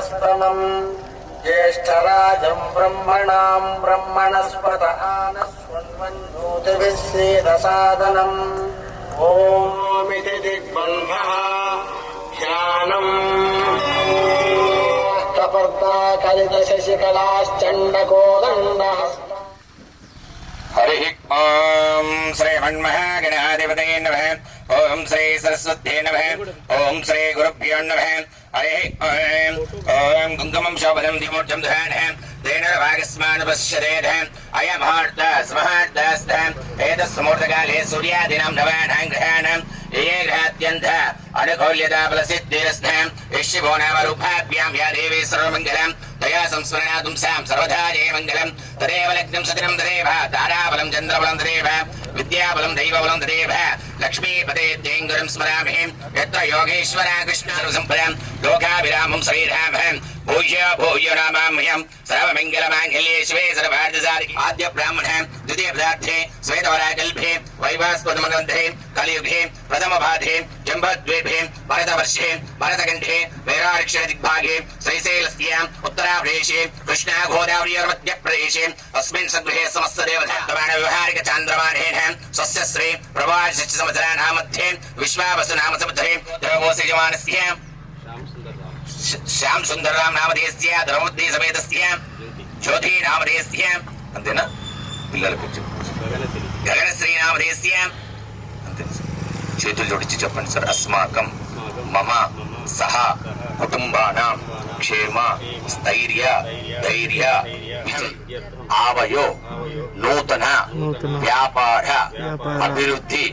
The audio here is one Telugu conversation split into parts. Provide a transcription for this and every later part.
स्तमम् ज्येष्ठराजम् ब्रह्मणाम् ब्रह्मणस्पत आनस्वन्वन्नोतिभिः सेदसादनम् ओमिति दिग्बन्धः ध्यानम् कपर्ता कलितशशिकलाश्चण्डकोदण्डः हरिः ॐ श्रीमन्महागणाधिपतये नमः। ओम श्री सरस्वत्यै नमः। ओम श्री गुरुभ्यो नमः। हरिः ॐ कुङ्कुमं शोभनं दिमूर्जं दधानः तेन भागस्मानुपश्यतेः अयमहार्तस्महार्तस्तः एतस्समुहूर्तकाले सूर्यादीनां नवानां ग्रहाणां ये ग्रहात्यन्त अनुकूल्यता फलसिद्धिरस्तः यश्शिवो नाम रूपाभ्यां या देवी सर्वमङ्गलं तया संस्मरणातुं सां सर्वदा जयमङ्गलं तदेव लग्नं सदिनं तदेव ताराबलं चन्द्रबलं तदेव विद्याबलं दैवबलं तदेव लक्ष्मीपते देङ्गुरं स्मरामि यत्र योगेश्वर कृष्ण सर्वसम्पदं लोकाभिरामं श्रीरामं भूय भूय नमाम्यहं सर्वमङ्गलमाङ्गल्ये शिवे सर्वार्थसाधिके आद्य ब्राह्मणे द्वितीय पदार्थे श्वेतवराकल्पे वैवास्पदमग्रन्थे कलियुगे प्रथमपादे जम्बद्वीपे भरतवर्षे भरतकण्ठे वैराक्षदिग्भागे श्रीशैलस्याम् उत्तराप्रदेशे कृष्णा गोदावरीर्मध्यप्रदेशे अस्मिन् सगृहे समस्त देवताव्यवहारिक चान्द्रमानेन स्वस्य श्री प्रवासश्च संवत्सराणां मध्ये विश्वावसु नाम संवत्सरे देवोऽस्य श्याम सुंदरराम नामधेयस्य धर्मवती समेतस्य ज्योति नामधेयस्य अंतेना పిల్లలకు గగనశ్రీ నామధేయस्य అంతేనా చేతులు జోడించి చెప్పండి సార్ अस्माकं मम सह कुटुंबानां क्षेम स्थैर्य धैर्य आवयो नूतन व्यापार अभिवृद्धि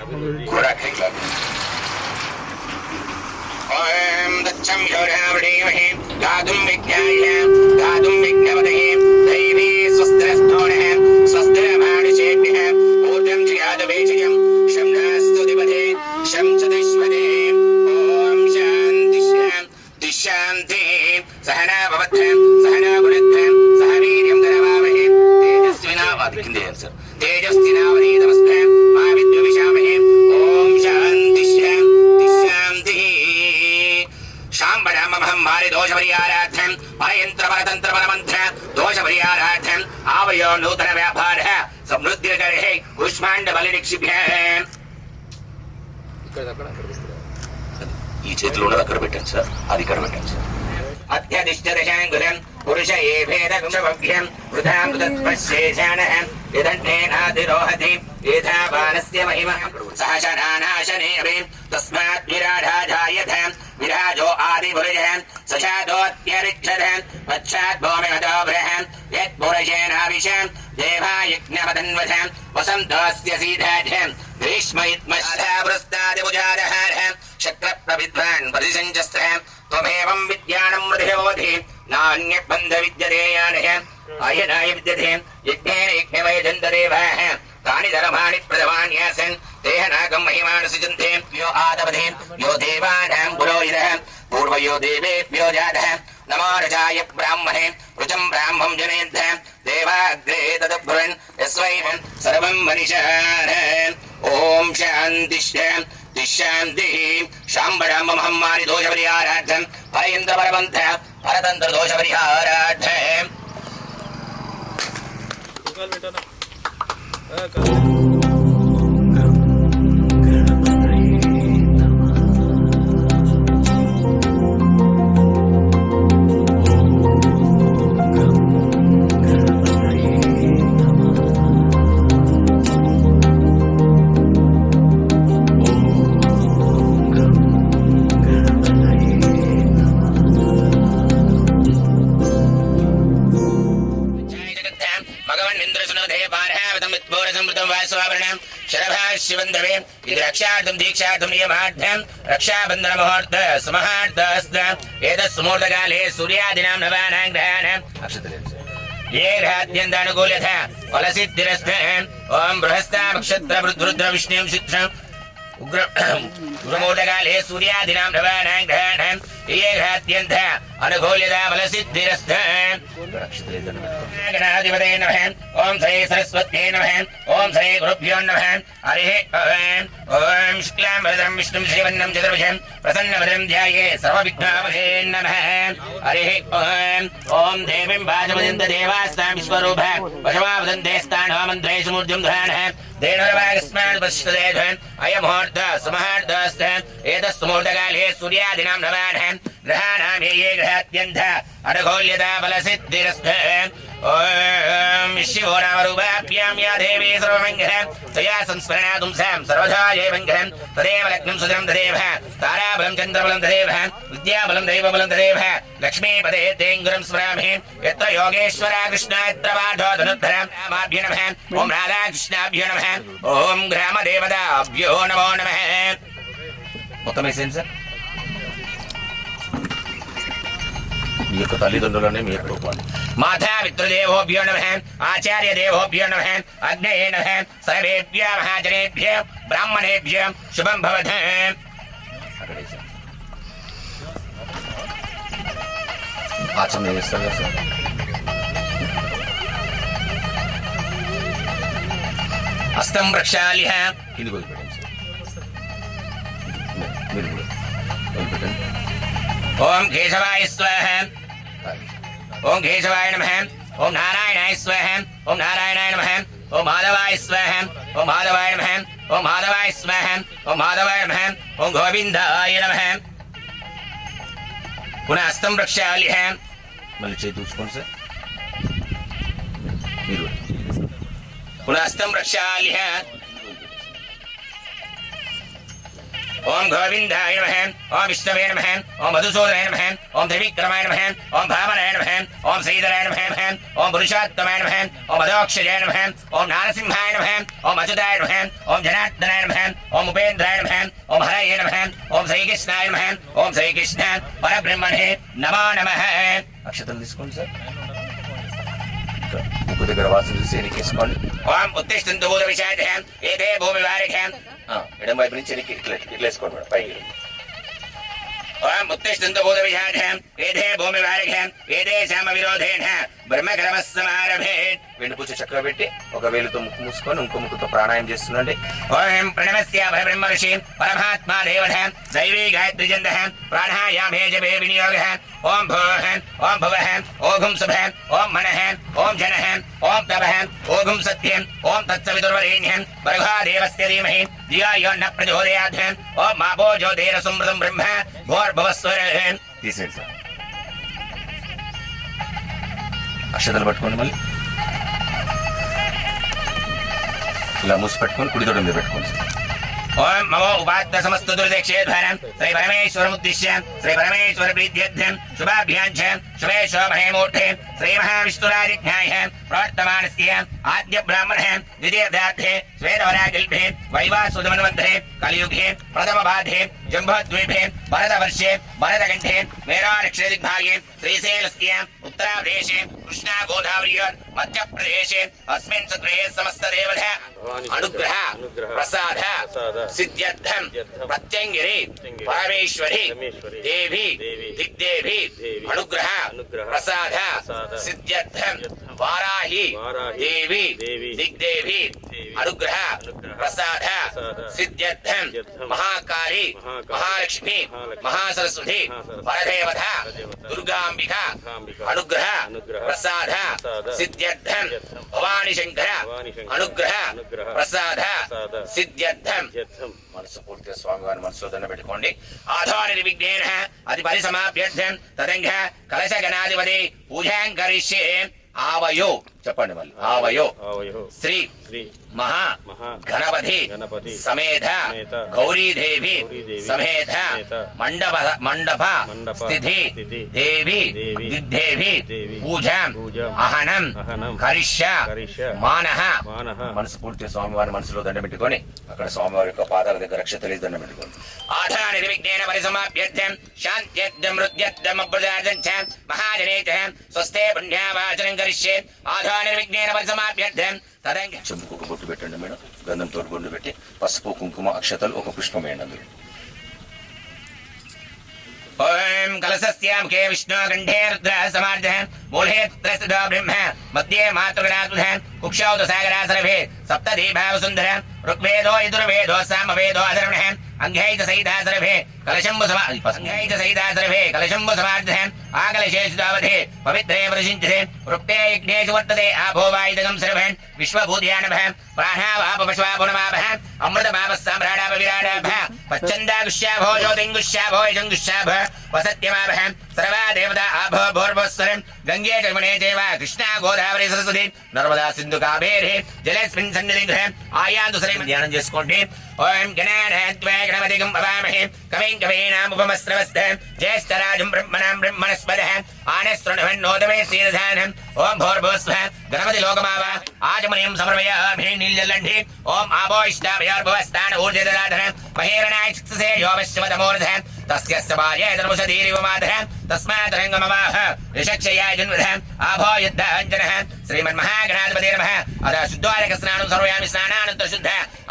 कोरकै ओम दच्छं योरावणीमहे गातुं विज्ञाय गातुं विज्ञवदहे दैवी स्वस्तिरस्तोणः स्वस्तिरमानुषेभ्यः ऊर्जं जिगादवेशयं शं नास्तुतिपदे शं चतुष्पदे ओम शान्ति शान्ति शान्तिः सहना भवतु सहना भुनक्तु सह वीर्यं करवावहै तेजस्विनावधीतमस्तु मा विद्विषामहे ओम शान्ति शान्ति शान्तिः शाम्बरमहं मारि दोषपरिहारार्थं परयंत्र परतंत्र परमंत्र दोषपरिहारार्थं आवयो नूतन व्यापारः समृद्धिकरे कुष्मांड बलिनिक्षिभ्यः ఈ చేతిలో ఉన్నది అక్కడ పెట్టండి సార్ అది ఇక్కడ పెట్టండి సార్ అత్యదిష్టదశాంగురం పురుష ఏ భేదక్షభ్యం వృధామృతత్వశేషాణః యదన్నేనాదిరోహతి యథా బాణస్య మహిమ సహశనానాశనే అభి తస్మాత్ విరాఢాజాయథ విరాజో ఆదిపురుషः సశాదోత్యరిక్షత పశ్చాత్ భూమిమదోభ్రः యత్పురుషేణావిషం దేవాయజ్ఞమదన్వథ వసంతోస్య సీతాఢ్యం గ్రీష్మయుత్మశావృస్తాదిభుజాదహారः శక్రప్రవిద్వాన్ పరిసంచస్త్రः त्वमेवं विद्यानं मृधिवोधि नान्यबन्ध विद्यते यानः आयनाय विद्यते यज्ञेन यज्ञमयजन्तदेवाः तानि धर्माणि प्रदवान्यासन् देहनागं महिमान् सृजन्ते यो आदवधे यो देवानां पुरोहितः पूर्वयो देवेभ्यो जातः नमो रजाय ब्राह्मणे रुचं ब्राह्मं जनेभ्यः देवाग्रे तदब्रुवन् यस्वैवं सर्वं मनिषाः ओम शान्ति शान्ति शान्तिः शाम्बरं महामारि दोषपरिहारार्थं भयन्द्र परमन्त्र परतन्त्र दोषपरिहारार्थं शिवंदवे रक्षार्थं दीक्षार्थं नियमार्थं रक्षाबंधन मुहूर्त समहार्तस्त एतस्मुहूर्तकाले सूर्यादीनां नवानां ग्रहाणां ये ग्रहात्यन्त अनुकूल्यतः फलसिद्धिरस्तः ओम बृहस्पति नक्षत्र रुद्र विष्णु चित्रं उग्रमूर्तकाले सूर्यादीनां नवानां ग्रहाणां ये घात्यन्त अनुकूल्यता बलसिद्धिरस्थ गणाधिपते नमः ओम श्री सरस्वत्यै नमः ओम श्री गुरुभ्यो नमः हरिः ओम शुक्लां वरदं विष्णुं श्रीवन्नं चतुर्भुजं प्रसन्नवदनं ध्याये सर्वविघ्नोपशान्तये नमः हरिः ओम देवीं वाचमदिन्त देवास्तां विश्वरूप वशमावदन्ते स्थानो मन्त्रेषु मूर्तिं ध्यानः धेनुर्वागस्मान् पश्यते अयमुहूर्त सुमुहूर्तस्त एतस्मुहूर्तकाले सूर्यादीनां नवानां ग्रहाणां ये ग्रहात्यन्त अनुकूल्यता बलसिद्धिरस्थ ओम शिवो नामरूपाभ्यां या देवी सर्वमङ्गलं तया संस्मरणातुं सां सर्वदा ये मङ्गलं तदेव लग्नं सुदरं तदेव ताराबलं चन्द्रबलं तदेव विद्याबलं दैवबलं तदेव लक्ष्मीपदे तेङ्गुरं स्मरामि यत्र योगेश्वरा कृष्ण यत्र पाठो धनुर्धरं रामाभ्यो नमः ओम राधाकृष्णाभ्यो नमः ओम ग्रामदेवताभ्यो नमो नमः మొత్తం వేసేయండి సార్ మీ యొక్క తల్లిదండ్రులనే మీ యొక్క రూపాన్ని మాతా పితృదేవోభ్యో నమః ఆచార్య దేవోభ్యో నమః అగ్నయే నమః సర్వేభ్యో మహాజనేభ్యో బ్రాహ్మణేభ్యో శుభం భవతు ఆచరణ చేస్తారు సార్ హస్తం ప్రక్షాళ్య కింది వదిలిపెట్టండి సార్ ओम केशवाय स्वाहा ओम केशवाय नमः ओम नारायणाय स्वाहा ओम नारायणाय नमः ओम माधवाय स्वाहा ओम माधवाय नमः ओम माधवाय स्वाहा ओम माधवाय नमः ओम गोविंदाय नमः पुनः हस्तं प्रक्षाल्य मళ్ళీ చేయి చూసుకోండి సార్ మీరు पुनः हस्तं प्रक्षाल्य ओम गोविंदाय नमः ओम विष्णवे नमः ओम मधुसूदनाय नमः ओम त्रिविक्रमाय नमः ओम भावनाय नमः ओम श्रीधराय नमः ओम पुरुषोत्तमाय नमः ओम अधोक्षजाय नमः ओम नारसिंहाय नमः ओम अच्युताय नमः ओम जनार्दनाय नमः ओम उपेन्द्राय नमः ओम हरये नमः ओम श्रीकृष्णाय नमः ओम श्रीकृष्ण परब्रह्मणे नमो नमः अक्षतలు తీసుకోండి సార్ ముక్కు దగ్గర వాసన చూసి ఎనికేసుకోండి ఓం ఉత్తిష్టంతు భూత విశాఖం ఏదే భూమి వారికం ఎడమ వైపు నుంచి ఎనికి ఇట్లా వేసుకోండి మేడం పైకి ఓం ఉత్తిష్టంతు భూత విశాఖం ఏదే భూమి వారికం ఏదే శామ విరోధేన బ్రహ్మకర్మస్సమారభేత్ వెండి పూజ చక్కగా పెట్టి ఒక వేలుతో ముక్కు మూసుకొని ఇంకో ముక్కుతో ప్రాణాయామం చేస్తుండండి ఓం ప్రణమస్య పరబ్రహ్మ ఋషి పరమాత్మా దేవత దైవీ గాయత్రి జంద ప్రాణాయామే జపే వినియోగ ओम भुवः ओम भुवः ओघुं शुभः ओम मनः ओम जनः ओम तपः ओघुं सत्यं ओम तत्सवितुर्वरेण्यं भर्गो देवस्य धीमहि धियो यो न प्रचोदयात् ओम मापो ज्योतिरसुमृतं ब्रह्म भूर्भुवस्वरः తీసేయండి సార్ అక్షతలు పట్టుకోండి మళ్ళీ ఇలా మూసి పెట్టుకొని కుడి తొడ మీద పెట్టుకోండి సార్ ओम ममो उपात्त समस्त दुर्दक्षेध्वरं श्री परमेश्वरमुद्दिश्य श्री परमेश्वर प्रीत्यर्थं शुभाभ्याञ्च शुभे शोभने मूर्ते श्री महाविष्णुरादिज्ञाय प्रवर्तमानस्य आद्य ब्राह्मणः द्वितीयार्धे श्वेतवराकल्पे वैवासुदमन्वन्तरे कलियुगे प्रथमपादे जम्बोद्वीपे भरतवर्षे भरतकण्ठे मेरानक्षत्रदिग्भागे श्रीशैलस्य उत्तराप्रदेशे कृष्णा गोदावर्योर् मध्यप्रदेशे अस्मिन् सत्रे समस्तदेवता अनुग्रह प्रसाद सिद्ध्यर्थं प्रत्यंगिरी परमेश्वरी देवी दिग्देवी अनुग्रह प्रसाद सिद्ध्यर्थं वाराही देवी दिग्देवी अनुग्रह प्रसाद सिद्ध्यर्थं महाकाली महालक्ष्मी महासरस्वती परदेवता दुर्गांबिका अनुग्रह प्रसाद सिद्ध्यर्थं भवानी शंकर अनुग्रह प्रसाद सिद्ध्यर्थं మనసు పూర్తిగా స్వామివారి మనసులో దండ పెట్టుకోండి ఆధార నిర్విఘ్నేన అతి పరిసమాప్యర్థం తదంగ కలశ గణాధిపతి పూజాం కరిష్యే आवयो చెప్పండి మళ్ళీ आवयो श्री महा गणपति समेत गौरी देवी समेत मंडप स्थिति देवी दिग्देवी पूजा अहनम करिष्य मानः మనసు పూర్తి స్వామివారి మనసులో దండ పెట్టుకొని అక్కడ స్వామివారి యొక్క పాదాల దగ్గర అక్షతలు దండ పెట్టుకోండి ఆధార నిర్విఘ్నేన పరిసమాప్యర్థం శాంత్యర్థం మృత్యర్థం అభ్యుదార్థం చ మహాజనేత స్వస్తే పుణ్యావాచనం కరిష్యే ఆధార నిర్విఘ్నేన పరిసమాప్యర్థం తదంగ చెంపుకు బొట్టు పెట్టండి మేడం గంధంతో గుండు పెట్టి పసుపు కుంకుమ అక్షతలు ఒక పుష్పం వేయండి అందులో. ఓం కలశస్య ముఖే విష్ణు కంఠే రుద్ర సమార్జ మూలే పుత్రస్థితో బ్రహ్మ మధ్యే మాతృగణాద్భుత కుక్షౌ సాగరాసరభే సప్తదీభావ సుందర ఋగ్వేదో యజుర్వేదో సామవేదో అధర్వణ అంఘైత సహితాసరభే కలశంబు సమార్జ ఆకలశేషుదావధే పవిత్రే ప్రశించతే వృక్తే యజ్ఞేషు వర్తతే ఆభోవాయుధగం సర్వన్ విశ్వభూధ్యానభ ప్రాణావాపశ్వాపునమాభ అమృతమాప సామ్రాడాప విరాడాభ పచ్చందాగుష్యాభో జ్యోతింగుష్యాభో యజంగుష్యాభ వసత్యమాభ సర్వా దేవతా ఆభో భోర్భస్వరం గంగే జమునే చైవ కృష్ణా గోదావరి సరస్వతి నర్మదా సింధు కావేరి జలేస్మిన్ సన్నిధిగ్రహ ఆయాందు సరే ధ్యానం చేసుకోండి. ఓం గణానాద్వై గణపతిగం భవామహే కవిం కవీనాముపమస్రవస్త జ్యేష్ఠరాజం బ్రహ్మణాం బ్రహ్మణస్పదః ఆనశ్రుణవన్నోదమే శ్రీరధానం. ఓం భోర్భువస్వ గణపతి లోకమావ ఆచమనీయం సమర్పయామి నీళ్జల్లండి. ఓం ఆభోయిష్టాభయోర్భువస్థాన ఊర్జదరాధన మహేరణాయ చిక్ససే యోమశ్వతమూర్ధ తస్య సభాయేతర్ముషధీరివమాధ తస్మాత్ రంగమవాహ రిషక్షయాయ జన్మధ ఆభో యుద్ధాంజనః శ్రీమన్మహాగణాధిపతే నమః. అద శుద్ధోదక స్నానం సమర్పయామి స్నానానంతర శుద్ధ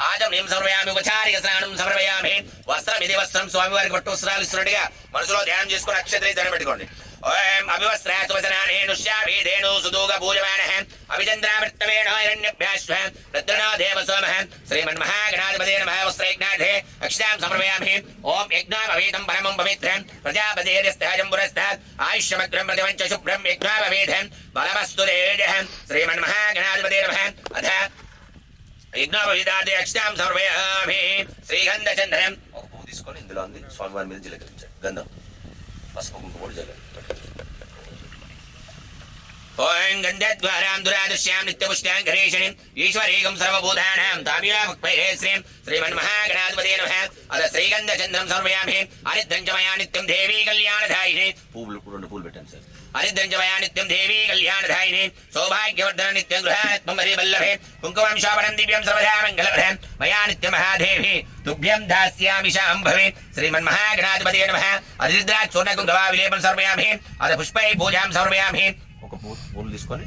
ఆచమనీయం సమర్పయామి ఉపచారిక స్నానం సమర్పయామి. వస్త్రం ఇది వస్త్రం స్వామివారికి పట్టు వస్త్రాలు ఇస్తున్నట్టుగా మనసులో ధ్యానం చేసుకుని అక్షతలు దండం పెట్టుకోండి. ఓం అభివస్త్ర సువసనానేనుష్యాభిధేను సుదూగ పూజమానః అభిచంద్రామృతవేణో హిరణ్యభ్యాశ్వ రుద్రనో దేవ సోమః శ్రీమన్మహాగణాధిపతే నమః. వస్త్రయజ్ఞార్థే అక్షతాం సమర్పయామి. ఓం యజ్ఞామవేదం పరమం పవిత్రం ప్రజాపతిర్యస్తహజం పురస్తాత్ ఆయుష్యమగ్రం ప్రతివంచ శుభ్రం యజ్ఞామవేదం బలమస్తు తేజః శ్రీమన్మహాగణాధిపతే నమః. అథ యజ్ఞోపవీతార్థే అక్షతాం సమర్పయామి. శ్రీగంధచంద్రం ఒక పువ్వు తీసుకొని ఇందులో ఉంది స్వామివారి మీద జిలకరించండి. గంధం పసుపు కుంకుమ జగన్. ఓం గంధద్వారాం దురాదృశ్యాం నిత్యపుష్టాం గణేశనిం ఈశ్వరీకం సర్వభూతానాం తామియాముక్పైరే శ్రీం శ్రీమన్మహాగణాధిపతే నమః. అద శ్రీగంధచంద్రం సమర్పయామి. హరిద్రంచమయా నిత్యం దేవీ కళ్యాణదాయిని. పువ్వులు రెండు పూలు పెట్టండి సార్. హరిద్రంచమయా నిత్యం దేవీ కళ్యాణదాయిని సౌభాగ్యవర్ధన నిత్యం గృహాత్మం హరివల్లభే కుంకుమం శోభనం దివ్యం సర్వదా మంగళప్రదం మయా నిత్య మహాదేవి తుభ్యం దాస్యామి శాంభవి. శ్రీమన్మహాగణాధిపతే నమః. హరిద్రాక్ష చూర్ణ కుంకుమ విలేపం సమర్పయామి. అద పుష్పై పూజాం సమర్పయామి. ఒక పూలు తీసుకొని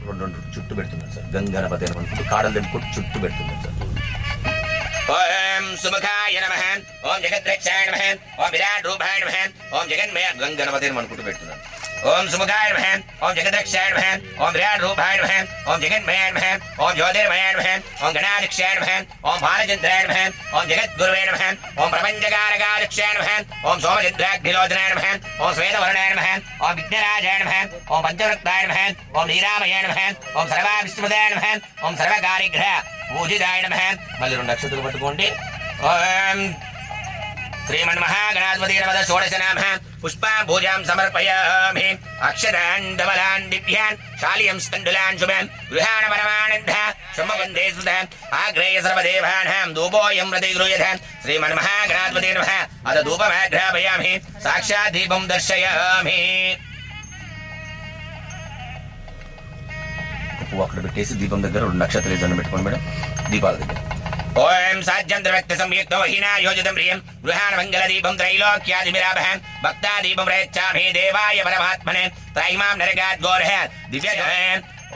రెండు చుట్టూ పెడుతున్నాను సార్. గంగణపతి అనుకుంటూ కాడలు తెంపుకుంటూ చుట్టూ పెడుతున్నాను సార్. ఓం సుముఖాయ నమః. ఓం జగద్రక్షాయ నమః. ఓం విరాట్ రూపాయ నమః. ఓం జగన్మయ గంగణపతి అనుకుంటూ పెడుతున్నాను. ఓం సుముఖాయ నమః. ఓం జగద్రక్షాయ నమః. ఓం విరాట్ రూపాయ నమః. ఓం జగన్మయ నమః. ఓం జ్యోతిర్మయ నమః. ఓం గణాధిక్షాయ నమః. ఓం బాలచంద్రాయ నమః. ఓం జగద్గురువే నమః. ఓం ప్రపంచకారకాధిక్షాయ నమః. ఓం సోమచంద్రాగ్నిలోచనాయ నమః. ఓం శ్వేతవర్ణాయ నమః. ఓం విఘ్నరాజాయ నమః. ఓం పంచవృత్తాయ నమః. ఓం నీరామయ నమః. ఓం సర్వావిష్ణుపదాయ నమః. ఓం సర్వకార్యగ్రహ పూజితాయ నమః. మళ్ళీ రెండు అక్షతలు పట్టుకోండి. ఓం శ్రీమన్మహాగణాధిపతే నమః. షోడశ నామ పుష్పాం పూజాం సమర్పయామి. అక్షరాన్ ధవలాన్ దివ్యాన్ శాలియం స్కండులాన్ శుభాన్ గృహాణ పరమానంద శుభవందే సుధ ఆగ్రేయ సర్వదేవానాం ధూపోయం ప్రతిగృహ్యత. శ్రీమన్మహాగణాధిపతే నమః. అద ధూపమాగ్రాపయామి. సాక్షాత్ దీపం దర్శయామి. పువ్వు అక్కడ పెట్టేసి దీపం దగ్గర రెండు నక్షత్రాలు దండం పెట్టుకోండి మేడం. దీపాల దగ్గర ఓం సాధ్యంత్రవ్యక్త సంయుక్తో హీనా యోజితం ప్రియం గృహాణ మంగళ దీపం త్రైలోక్యాదిమిరాభ భక్తా దీపం ప్రయచ్చామి దేవాయ పరమాత్మనే త్రైమాం నరకాద్ గోర్హ దివ్య.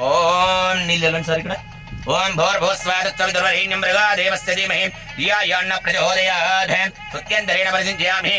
ఓం నీళ్ళని సార్ ఇక్కడ. ఓం భోర్భోస్వాదత్సవితుర్వరేణ్యం మృగా దేవస్య ధీమహి ధియాయాన్న ప్రచోదయాత్. సత్యంతరేణ పరిచించయామి.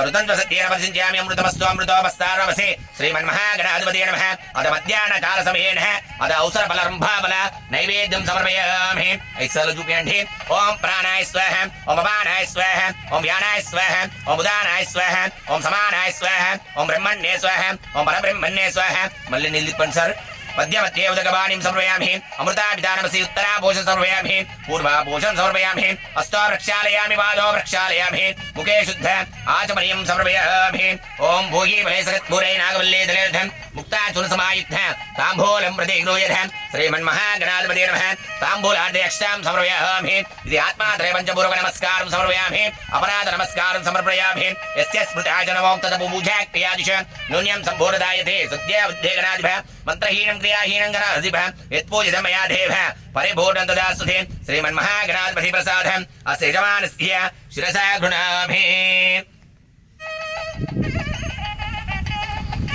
ఋతంత్వసత్యేన పరిచించయామి. అమృతమస్తు అమృతోపస్తారమసి. శ్రీమన్మహాగణాధిపతే నమః. అద మధ్యాహ్న కాల సమయేన అద అవసర బలరంభాబల నైవేద్యం సమర్పయామి. ఐసాలు చూపించండి. ఓం ప్రాణాయ స్వాహ. ఓం అపానాయ స్వాహ. ఓం వ్యానాయ స్వాహ. ఓం ఉదానాయ స్వాహ. ఓం సమానాయ స్వాహ. ఓం బ్రహ్మణ్యే స్వాహ. ఓం పరబ్రహ్మణ్యే స్వాహ. మళ్ళీ నీళ్ళు తిప్పండి సార్. మధ్యమధ్యే ఉదకవాణిం సమర్పయామి. అమృతాభిధానమసి ఉత్తరాభూషం సమర్పయామి. పూర్వాభూషం సమర్పయామి. హస్తో ప్రక్షాళయామి. పాదో ప్రక్షాళయామి. ముఖే శుద్ధ ఆచమనీయం సమర్పయామి. ఓం భోగి బలే సగత్పూరై నాగవల్లే దలేర్థం ముక్తాచున సమాయుక్త తాంబూలం ప్రతిగృహ్యత. శ్రీమన్మహాగణాధిపతే నమః. తాంబూలార్థే అక్షతాం సమర్పయామి. ఇది ఆత్మాత్రయ పంచపూర్వక నమస్కారం సమర్పయామి. అపరాధ నమస్కారం సమర్పయామి. యస్య స్మృతాజనమోం తదపూజాక్రియాదిశ న్యూన్యం సంపూర్ణదాయతే సత్య ఉద్వేగనాధిప మంత్రహీనం క్రియాహీనం గణాధిప యత్పూజితం మయా దేవ పరిపూర్ణం తదాస్తుతే. శ్రీమన్మహాగణాధిపతి ప్రసాదం అస్య యజమానస్య శిరసా గృణామి.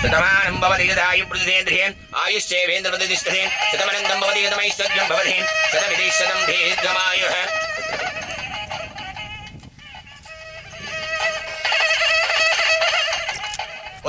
శతమానం భవతి యదాయు వృద్ధిరేంద్రియం ఆయుష్యేవేంద్ర ప్రతిష్టతే శతమనందం భవతి యతమైశ్వర్యం భవతి శతమితి శతం దీర్ఘమాయుః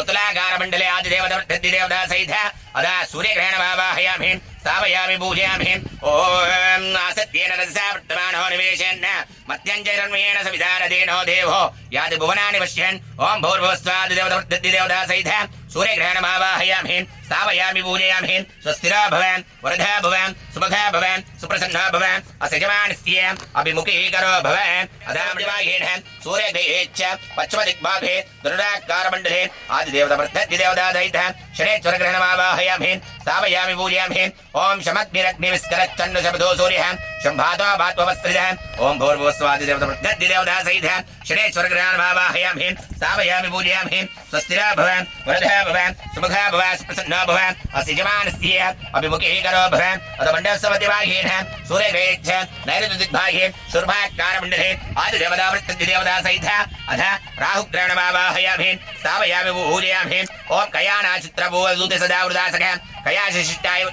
उत्तलागार मंडले आदि देवता सहित अदा सूर्यग्रहण वाहयामि स्थापयामि पूजयामि ओम आसत्येन रजसा वर्तमानो निवेशेन मत्यञ्जयरन्मयेन सविधानदेनो देवो यादि भुवनानि पश्यन् ओम भूर्भुवस्वादि देवता सहित सूर्यग्रहण वाहयामि स्थापयामि पूजयामि स्वस्तिरा भवान् वरदा भवान् सुभगा भवान् सुप्रसन्ना भवान् असजमानस्य अभिमुखीकरो भवान् अदामृवायेन सूर्यग्रहेच्च पश्चिमदिग्भागे गरुडाकार मंडले आदि देवता सहित शनेश्वरग्रहण वाहयामि स्थापयामि पूजयामि ओम शमग्निरग्निविस्करच्चण्ड शब्दो सूर्यः शम्भातो भात्ववस्त्रिदः ओम भूर्भुवस्वादि देवता सहित शनेश्वरग्रहण वाहयामि स्थापयामि पूजयामि स्वस्तिरा भवान् वरदा भवान् सुभगा भवान् सुप्रसन्ना भवान् असजमानस्य अभिमुखीकरो भवान् अदमण्डलसमदिवागेन सूर्यग्रहेच्च नैऋत्यदिग्भागे शुर्भाकार मंडले आदि देवता सहित अथ राहुग्रहण वाहयामि स्थापयामि पूजयामि ओम कयाना चित्रभूवसूते सदा वृदासकः कयाशिष्टाय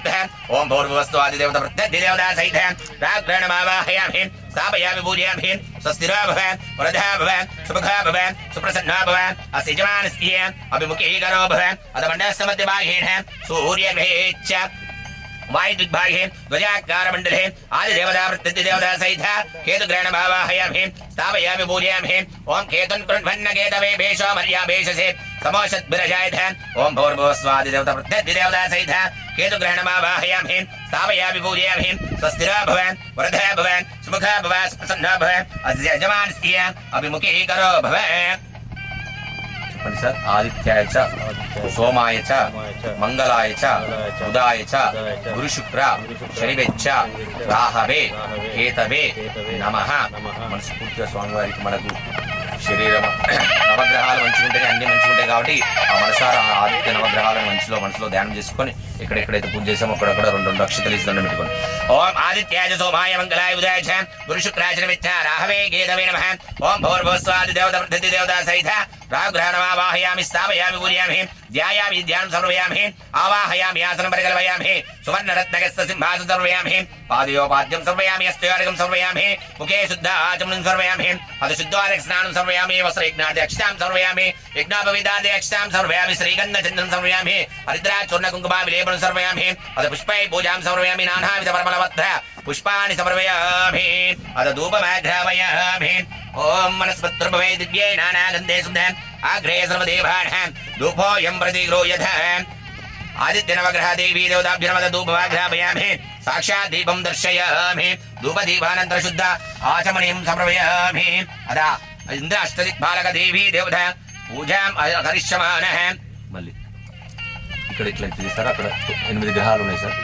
ओम भूर्भुवस्वादि देवता सहित राहुग्रहण वाहयामि स्थापयामि पूजयामि स्वस्तिरा भवान् वरदा भवान् सुभगा भवान् सुप्रसन्ना भवान् असजमानस्य अभिमुखीकरो भवान् अदमण्डलसमदिवागेन सूर्यग्रहेच्च वायुदिग्भागे ध्वजाकार मंडले आदि देवता सहित केतुग्रहण वाहयामि स्थापयामि पूजयामि ओम केतुन् कृण्वन्न केतवे भेषो मर्याभेषसे समोषद्भिरजायथ ओम भूर्भुवस्वादि देवता सहित केतुग्रहण वाहयामि स्थापयामि पूजयामि स्वस्तिरा भवान् वरदा भवान् सुमुखा भवान् सुप्रसन्ना भवान् अस्य यजमानस्य अभिमुखीकरो भवान् सर आदित्याय च सोमाय च मंगलाय च उदाय च गुरु शुक्र शनिवे च राहवे केतवे नमः मनस्फूर्तिగా స్వామివారికి మనకు శరీరం నవగ్రహాలు మంచిగుంటే అన్ని మంచిగుంటాయి కాబట్టి ఆ మనసారా ఆదిత్య నవగ్రహాలను మనసులో ధ్యానం చేసుకొని ఎక్కడెక్కడైతే పూజ చేసామో అక్కడక్కడ రెండు అక్షతలు ఇసి దండం పెట్టుకోండి ఓం ఆదిత్యాయ సోమాయ మంగళాయ ఉదాయ చ గురు శుక్రాయ శనివే రాహవే కేతవే నమః ఓం భూర్భువస్వాది దేవతా సహిత రాహుగ్రహణ వాహయామి స్థాపయామి పూజయామి ధ్యాయామి ధ్యానం సమర్పయామి ఆవాహయామి ఆసనం పరికల్పయామి సువర్ణరత్నగస్త సింహాసనం సమర్పయామి పాదయోపాద్యం సమర్పయామి హస్తయోర్ఘం సమర్పయామి ముఖే శుద్ధ ఆచమనం సమర్పయామి అధశుద్ధోదక స్నానం సమర్పయామి వస్త్రయజ్ఞాది అక్షతాం సమర్పయామి యజ్ఞోపవీతాది అక్షతాం సమర్పయామి శ్రీగంధ చందనం సమర్పయామి హరిద్రా చూర్ణ కుంకుమ విలేపనం సమర్పయామి అధ పుష్పై పూజాం సమర్పయామి నానావిధ పరిమళవత్ర పుష్పాణి సమర్పయామి అధ ధూపమాఘ్రాపయామి ओम मनस्पत्रुभवे दिव्ये नानागन्धे शुद्धे आग्रे सर्वदेवानां धूपोऽयं प्रतिगृह्यथ आदित्य नवग्रह देवी देवताभ्यो नमः धूपमाघ्रापयामि साक्षात् दीपं दर्शयामि धूपदीपानन्तरं शुद्ध आचमनीं समर्पयामि अदा इंद्र अष्टदिक्पालक देवी देवता पूजां करिष्यमाणः मल्ली ఇక్కడ ఇట్లా తీస్తారు అక్కడ 8 గ్రహాలు ఉన్నాయి సార్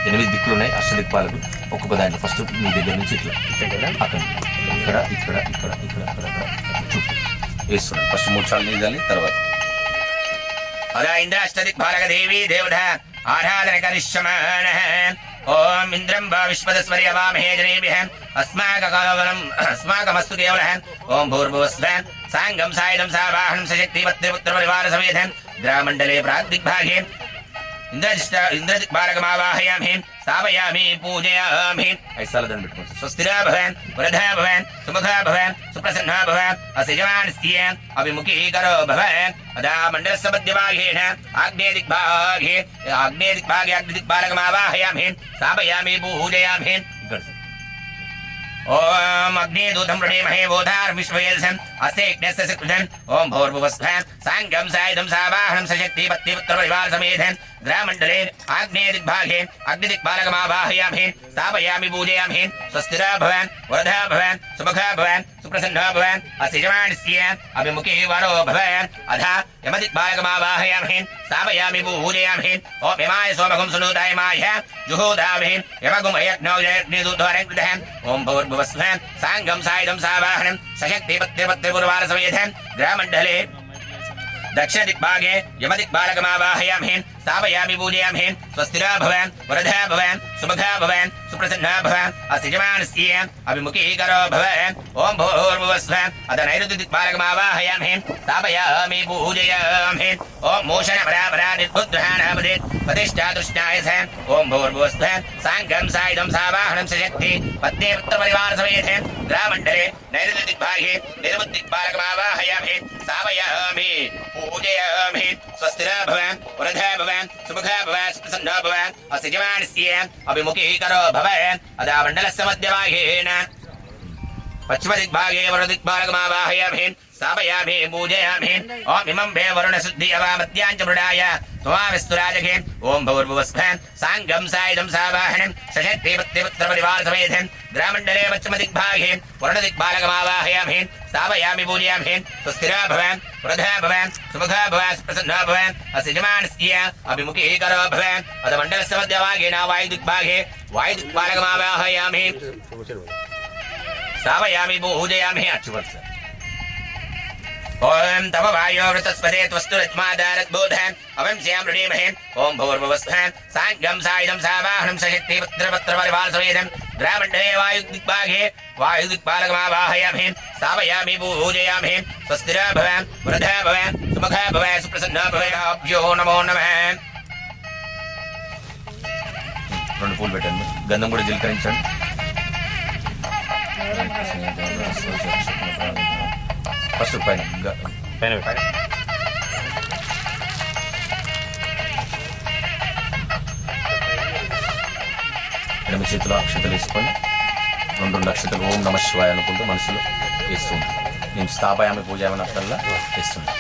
8 దిక్కులు ఉన్నాయి అష్టదిక్పాలకు ఒక్కొక్క దాంట్లో ఫస్ట్ మీ దగ్గర నుంచి ఇట్లా అక్కడ ఇక్కడ ఇక్కడ ఇక్కడ ఇక్కడ అక్కడ చుట్టూ వేస్తున్నాం ఫస్ట్ 3 సార్లు నీదాలి తర్వాత అదా ఇంద్ర అష్టదిక్పాలక దేవి దేవత ఆరాధన కరిష్యమాణః ఓం ఇంద్రం వా విశ్వదస్వర్య వామహే జనేభ్యః अस्माकमस्तु केवलः ओम भूर्भुवस्वः साङ्गं सायदं सावाहनं सशक्ति पत्निपुत्र परिवार समेत द्रामण्डले प्राग्दिग्भागे इंद्रदिक्पालकमावाहयामि स्थापयामि पूजयामि ऐसा दंड बिट्कोंడి स्वस्तिरा भवान् वरदा भवान् सुमुखा भवान् सुप्रसन्ना भवान् असजमानस्य अभिमुखीकरो भवान् अदा मण्डलसमध्यभागेन आग्नेयदिक्भागे अग्निदिक्पालकमावाहयामि स्थापयामि पूजयामि ओम अग्निदूतं वृणीमहे बोधार विश्वयजन् अस्य यज्ञस्य सकृतं ओम भूर्भुवस्वः साङ्गं सायदं सावाहनं सशक्ति पत्निपुत्र परिवार समेत ग्रामण्डले आग्नेयदिग्भागे अग्निदिक्पालकमावाहयामि स्थापयामि पूजयामि स्वस्तिरा भवान् वरदा भवान् सुमुखा भवान् सुप्रसन्ना भवान् अस्य यजमानस्य अभिमुखीकरो भवान् अधा यमदिक्पालकमावाहयामि स्थापयामि पूजयामि ओम यमाय सोमगं सुनूताय माय जुहोदामि यमगं अयज्ञो यज्ञदूतोरं कृतः ओम भूर्भुवस्वः साङ्गं सायदं सावाहनं सशक्ति पत्निपुत्र समेत ग्रामण्डले दक्षिणदिक्भागे यमदिक्पालकमावाहयामि स्थापयामि पूजयामि स्वस्तिरा भव वरदा भव सुभगा भव सुप्रसन्ना भव अस्यजमानस्य अभिमुखीकरो भव ओम भूर्भुवस्व अथ नैऋत्यदिक्पालकमावाहयामि स्थापयामि पूजयामि ओम मोषण परापरा निर्बुद्ध्राणामदे प्रतिष्ठा दृष्टाय स ओम भूर्भुवस्व साङ्गं सायुधं सावाहनं सशक्ति पत्नी पुत्रपरिवार समेत ग्रामण्डले नैऋत्यदिक्भागे निर्बुद्धिक्पालकमावाहयामि स्थापयामि पूजयामि स्वस्तिरा भव वरदा भव सुभगा भव सुप्रसन्ना भव अस्यजमानस्य अभिमुखीकरो भव अदा मण्डलस्य मध्यभागेन पश्चिमदिग्भागे वरुदिक्पालकमावाहयामि स्थापयामि पूजयामि ओम इमं भे वरुणशुद्धि अवामत्याञ्च मृडाय त्वाविस्तुराजके ओम भूर्भुवस्व साङ्गं सायुधं सावाहनं सशक्तिपुत्रपरिवार समेत ग्रामण्डले पश्चिमदिग्भागे वरुणदिक्पालकमावाहयामि स्थापयामि पूजयामि स्वस्तिरा भव वरदा भव सुभगा भव सुप्रसन्ना भव अस्यजमानस्य अभिमुखीकरो भव अथ मण्डलस्य मध्यभागेन वायुदिग्भागे वायुदिक्पालकमावाहयामि स्थापयामि पूजयामि अच्युवत्स ओम तव वायो वृतस्पदे त्वस्तुरत्मादारद्बोधन् अवंस्यां वृणीमहे ओम भूर्भुवस्व साङ्गं सायुधं सावाहनं सशक्ति पुत्रपरिवार समेतं ग्रामण्डले वायुदिक्पालकमावाहयामि स्थापयामि पूजयामि स्वस्तिरा भव वरदा भव सुभगा भव सुप्रसन्ना भव अभ्यो नमो नमः రెండు పూలు పెట్టండి గంధం కూడా జిలకరించండి ఫస్ట్ పైన ఎడమ చేతిలో అక్షతలు వేసుకొని రెండు అక్షతలు ఓం నమ శివాయ అనుకుంటూ మనసులో వేస్తుంది నేను స్థాపయామి పూజామన్నప్పుడల్లా వేస్తుంది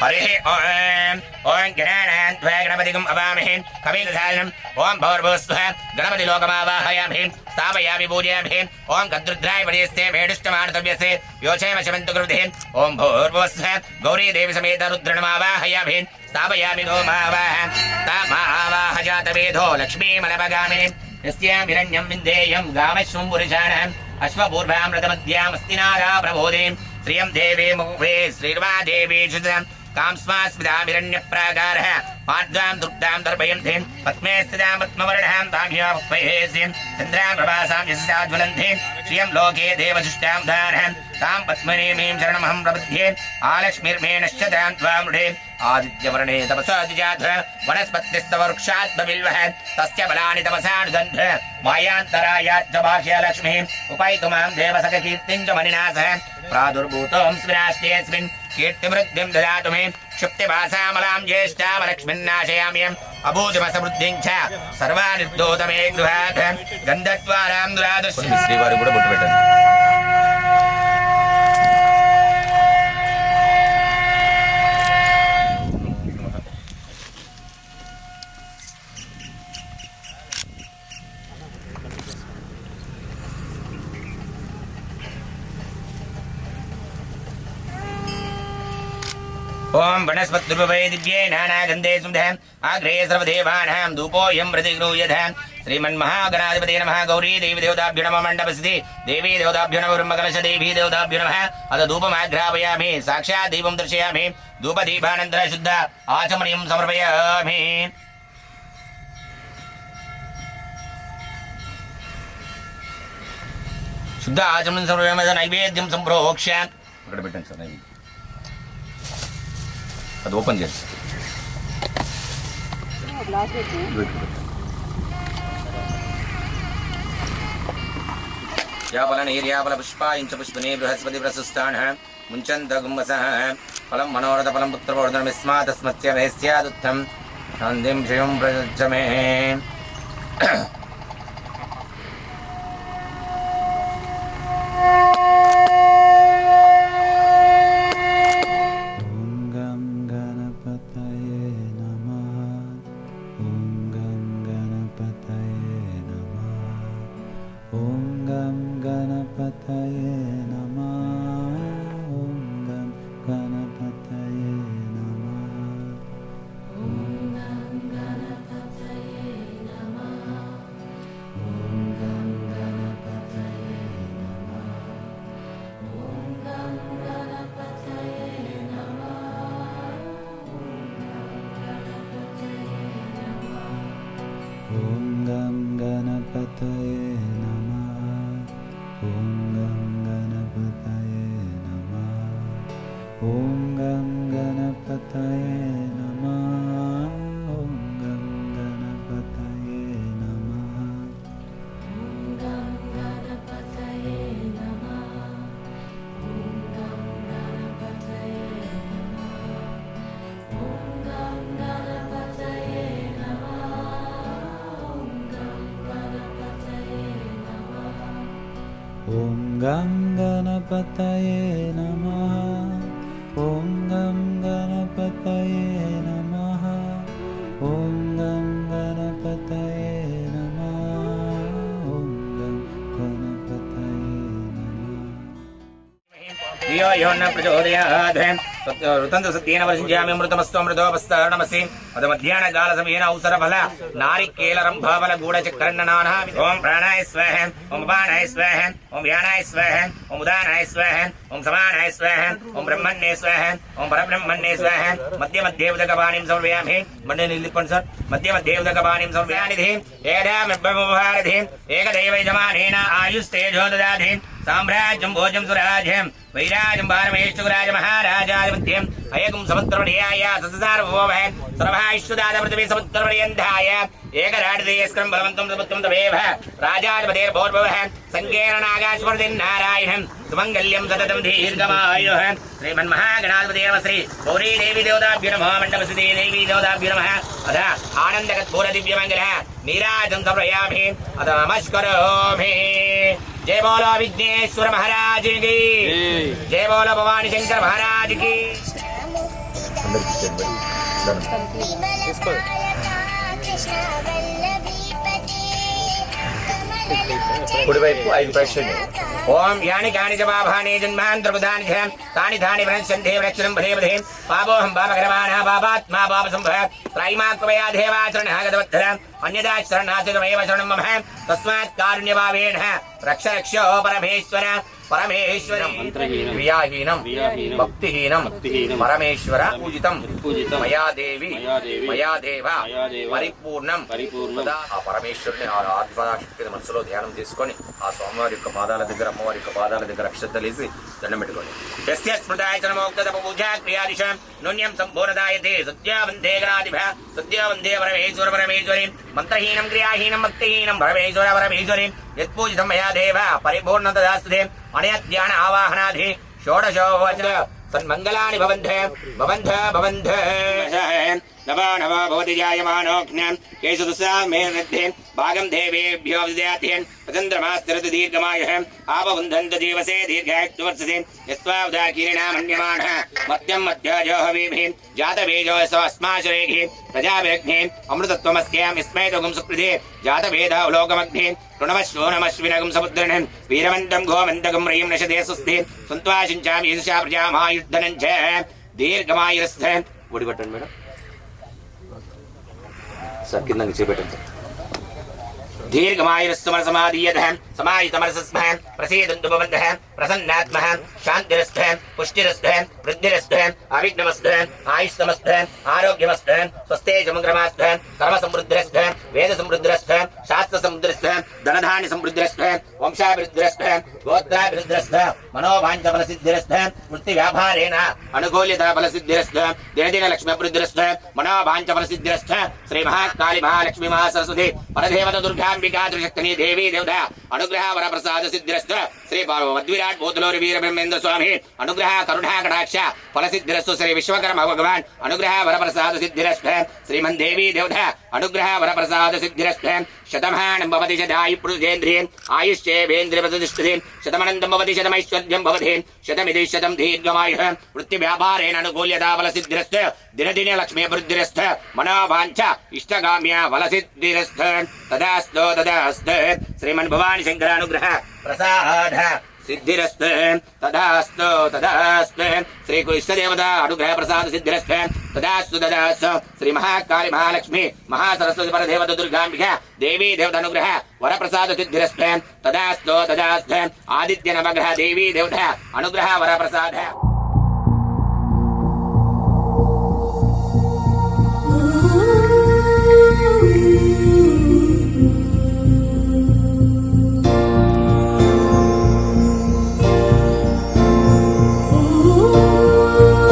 हरिः ओम ओम गणानान्त्वा गणपतिगम् अवामहे कविदसादनम् ओम भौर्भुवस्व गणपति लोकमावाहयामि स्थापयामि पूजयामि ओम गद्रुद्राय वरेस्ते मेढुष्टमानतव्यसे योचेम शमन्तु कृतिः ओम भौर्भुवस्व गौरी देवी समेत रुद्रणमावाहयामि स्थापयामि गोमावाह तामावाहजातवेदो लक्ष्मीमलपगामिनि यस्यां हिरण्यं विन्देयं गामश्वं पुरुषाणाम् अश्वपूर्वामृतमद्यामस्तिनागा प्रबोधिं श्रियं देवी मुखे श्रीर्वा देवी शुद्धं कांस्मास्मिदामिरण्यप्राकारः पाद्वां दुग्धां दर्पयन्तीं पद्मे स्थितां पद्मवर्णां ताभ्यामुपहेसिं चन्द्रां प्रभासां यस्याज्वलन्तीं श्रियं लोके देवजुष्टां धारः तां पद्मनीमीं शरणमहं प्रपद्ये आलक्ष्मीर्मेणश्चतां त्वां मृढे आदित्यवर्णे तपसादिजात वनस्पतिस्तव वृक्षात् बबिल्वः तस्य बलानि तपसानुदन्ध मायान्तरायाच्च बाह्य लक्ष्मीः उपैतुमां देवसखकीर्तिं च मणिना सह प्रादुर्भूतों स्मिराष्ट्येऽस्मिन् कीर्तिवृद्धिं ददातु मे क्षुप्तिभासामलां ज्येष्ठामलक्ष्मीन्नाशयाम्यम् अभूतिमसमृद्धिं च सर्वानिर्दोतमे गृहात् गन्धत्वानां दुरादृश्य श्रीवारि కూడా బొట్టు పెట్టండి ओम वनस्पत्युपवे दिव्ये नानागन्धे सुधम् आग्रे सर्वदेवानां धूपोऽयं प्रतिगृह्यते श्रीमन्महागणाधिपते नमः गौरी देवी देवताभ्यो नमः मण्डपस्थिति देवी देवताभ्यो नमः ब्रह्मकलश देवी देवताभ्यो नमः अथ धूपमाग्रापयामि साक्षात् दीपं दर्शयामि धूपदीपानन्तरं शुद्ध आचमनीयं समर्पयामि शुद्ध आचमनं समर्पयामि नैवेद्यं सम्प्रोक्ष्य ఇక్కడ పెట్టండి సార్ నైవేద్యం అది ఓపెన్ చేసి యాపల నీర్యాపల పుష్పాయించ పుష్పనే బృహస్పతి ప్రసుస్థాన ముంచంత గుమ్మస ఫలం మనోరథ ఫలం పుత్రవర్ధనమిస్మాతస్మత్య వేస్యాదుత్తం శాంతిం శ్రియం ప్రజమే ఓం గం గణపతయే నమః. ఓం గం గణపతయే నమః. ఓం గం గణపతయే నమః. ఓం గం గణపతయే నమః. ఓం గం గణపతయే నమః. ఓం గం గణపతయే నమః. ఓం గం గణపతయే నమః. ఓం గం గణపతయే నమః. ఓం గం గణపతయే నమః. ధియో యో న ప్రచోదయాత్ ఋతంతు సత్యేన వర్షించామి అమృతమస్తు అమృతోపస్తరణమసి అద మధ్యాహ్న కాల సమయేన ఔసర ఫల నారికేల రంభాఫల గూఢ చక్రన్ననానా. ఓం ప్రాణాయ స్వాహ. ఓం అపానాయ స్వాహ. ఓం వ్యానాయ స్వాహ. ఓం ఉదానాయ స్వాహ. ఓం సమానాయ స్వాహ. ఓం బ్రహ్మణ్యే స్వాహ. ఓం పరబ్రహ్మణ్యే స్వాహ. మధ్య మధ్య ఉదకపాణిం సమర్పయామి. మండే నిలిపండి సార్. మధ్య మధ్య ఉదకపాణిం సమర్పయానిధి ఏదామిర్భవభారధి ఏకదైవ యజమానేన ఆయుస్తేజో దదాధి సామ్రాజ్యం భోజం సురాజ్యం వైరాజం భారమేశ్వరాజ మహారాజాధిపత్యం అయకం సముద్రమణీయాయ ససార్వభౌమ సర్వాశ్వదాద పృథివీ సముద్రమణీయంధాయ ఏకరాడిదేస్కరం బలవంతం సముద్రం తవేవ రాజాధిపతిర్భోర్భవః సంకేరణాగాశ్వర్దిన్నారాయణం సుమంగళ్యం సతతం దీర్ఘమాయుః. శ్రీమన్మహాగణాధిపతి నమః. శ్రీ గౌరీ దేవి దేవతాభ్యో నమః. మండపస్థితే దేవీ దేవతాభ్యో నమః. అథ ఆనందకత్పూర దివ్యమంగళ నీరాజం సమర్పయామి. అథ నమస్కరోమి. जय बोलो विघ्नेश्वर महाराज की जय बोलो भवानी शंकर महाराज की. కుడివైపు 5 ప్రశ్నలు. ఓం యాని కాని చ పాపాని జన్మాంతర్బుధాని చ తాని తాని ప్రణశ్యంతే వృక్షరం పదే పదే పాపోహం పాపకరమాణః పాపాత్మా పాపసంభవ త్రైమాత్మయా దేవాచరణః గతవత్తర అన్యదా శరణాశరణమేవ శరణం మమ తస్మాత్ కారుణ్యభావేన రక్ష రక్షో పరమేశ్వర పరమేశ్వరం క్రియాహీనం భక్తిహీనం పరమేశ్వర పూజితం మయా దేవి మయా దేవ పరిపూర్ణం. ఆ పరమేశ్వరుని ఆ ఆత్మశక్తిని మనసులో ధ్యానం చేసుకొని ఆ స్వామివారి యొక్క పాదాల దగ్గర అమ్మవారి యొక్క పాదాల దగ్గర అక్షతలేసి దండం పెట్టుకోండి. యస్య స్మృతాయ చనమోక్త పూజా క్రియాదిశం నూన్యం సంపూర్ణదాయతే సత్యావందే గణాధిప సత్యావందే పరమేశ్వర పరమేశ్వరి మంత్రహీనం క్రియాహీనం భక్తిహీనం పరమేశ్వర పరమేశ్వరి యత్పూజితం మయా దేవ పరిపూర్ణత దాస్తుతే అణయధ్యాన ఆవాహనాధి షోడశో వచన సన్మంగళాని భవంత భవంత భవంత. నవో నవో భవతి జాయమానోజ్ఞాన్ కేశదుసామేర్ధేన్ భాగం దేవేభ్యో విద్యార్థేన్ చంద్రమాస్తరతు దీర్ఘమాయుః ఆపవుంధంత జీవసే దీర్ఘాయుర్వర్షసే యస్వావదా కిరీణామన్యమానః మధ్యం మధ్యజో హవీభిః జాతవేజో స్వస్మాశరేః ప్రజాభిరగ్నేన్ అమృతత్వమస్యాం విస్మయతుగం సుకృతే జాతవేద లోకమగ్నే ృణమశ్వోనమశ్వినగం సముద్రణం వీరమంతం గోమంతకం రయం నశతే సుస్థే సంత్వాశించామి యశా ప్రజామాయుర్ధనం చ దీర్ఘమాయురస్థ. ఒడి పట్టండి మేడం సార్, కింద చేపెట్టండి సార్. దీర్ఘమాయురస్సుమర సమాధీయత సమాహితమరసస్మ ప్రసీదంతు భవంతః ప్రసన్నాత్మ శాంతిరస్థ పుష్టిరస్థ వృద్ధిరస్థ అవిఘ్నమస్థ ఆయుష్మస్థ ఆరోగ్యమస్థ స్వస్థే సమగ్రమస్థ కర్మ సమృద్ధిరస్థ వేద సమృద్ధిరస్థ శాస్త్ర సమృద్ధిరస్థ ధనధాన్య సమృద్ధిరస్థ వంశాభివృద్ధిరస్థ గోత్రాభివృద్ధిరస్థ మనోవాంఛ ఫలసిద్ధిరస్థ వృత్తి వ్యాపారేణ అనుకూల్యత ఫలసిద్ధిరస్థ దినదిన లక్ష్మీభివృద్ధిరస్థ మనోవాంఛ ఫలసిద్ధిరస్థ. శ్రీ మహాకాళి మహాలక్ష్మి మహాసరస్వతి పరదేవత దుర్గాంబికా త్రిశక్తిని దేవీ దేవత అనుగ్రహ వర ప్రసాద సిద్ధిరస్థ. శ్రీ మద్విరాట్ బోధులోరి వీర బ్రహ్మేంద్ర స్వామి అనుగ్రహ కరుణా కటాక్ష ఫలసిద్ధిరస్తు. శ్రీ విశ్వకర్మ భగవాన్ అనుగ్రహ వర ప్రసాద సిద్ధిరస్థ. శ్రీమన్ దేవీ దేవత అనుగ్రహ వర ప్రసాద సిద్ధిరస్థ. శతమానం భవతి శతాయు పురుషేంద్రియం ఆయుష్యేంద్రియ ప్రతిష్ఠితే శతమనంతం భవతి శతమైశ్వర్యం భవతి శతమిది శతం దీర్ఘమాయుః వృత్తి వ్యాపారేణ అనుకూల్యతా ఫలసిద్ధిరస్థ. దినదిన లక్ష్మీభివృద్ధిరస్థ మనోవాంఛ ఇష్టగామ్య ఫలసిద్ధిరస్థ. తదాస్తు తదాస్తు. శ్రీమన్ భవాని శంకర అనుగ్రహ ప్రసాద సిద్ధిరస్తు. తదాస్తు తదాస్తు. శ్రీ కృష్ణదేవత అనుగ్రహ ప్రసాద సిద్ధిరస్తు. తదాస్తు తదాస్తు. శ్రీ మహాకాళి మహాలక్ష్మి మహాసరస్వతి పరదేవత దుర్గాంబిక దేవీ దేవత అనుగ్రహ వరప్రసాద సిద్ధిరస్తు. తదాస్తు తదాస్తు. ఆదిత్య నవగ్రహ దేవీ దేవత అనుగ్రహ వరప్రసాద. ఓం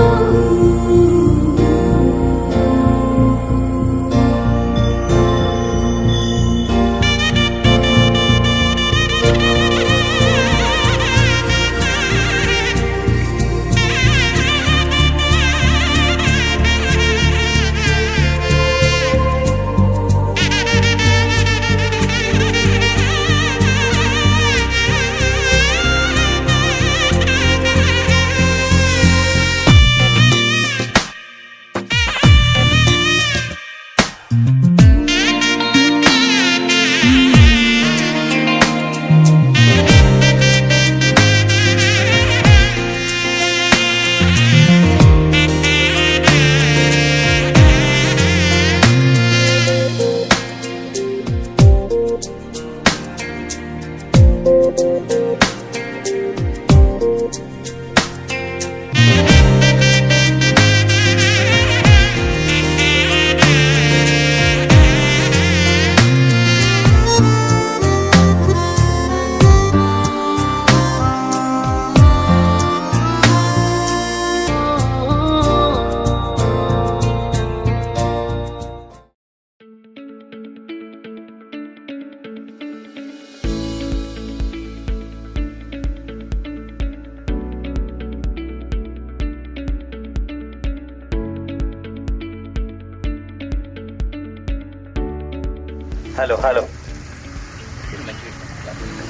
హలో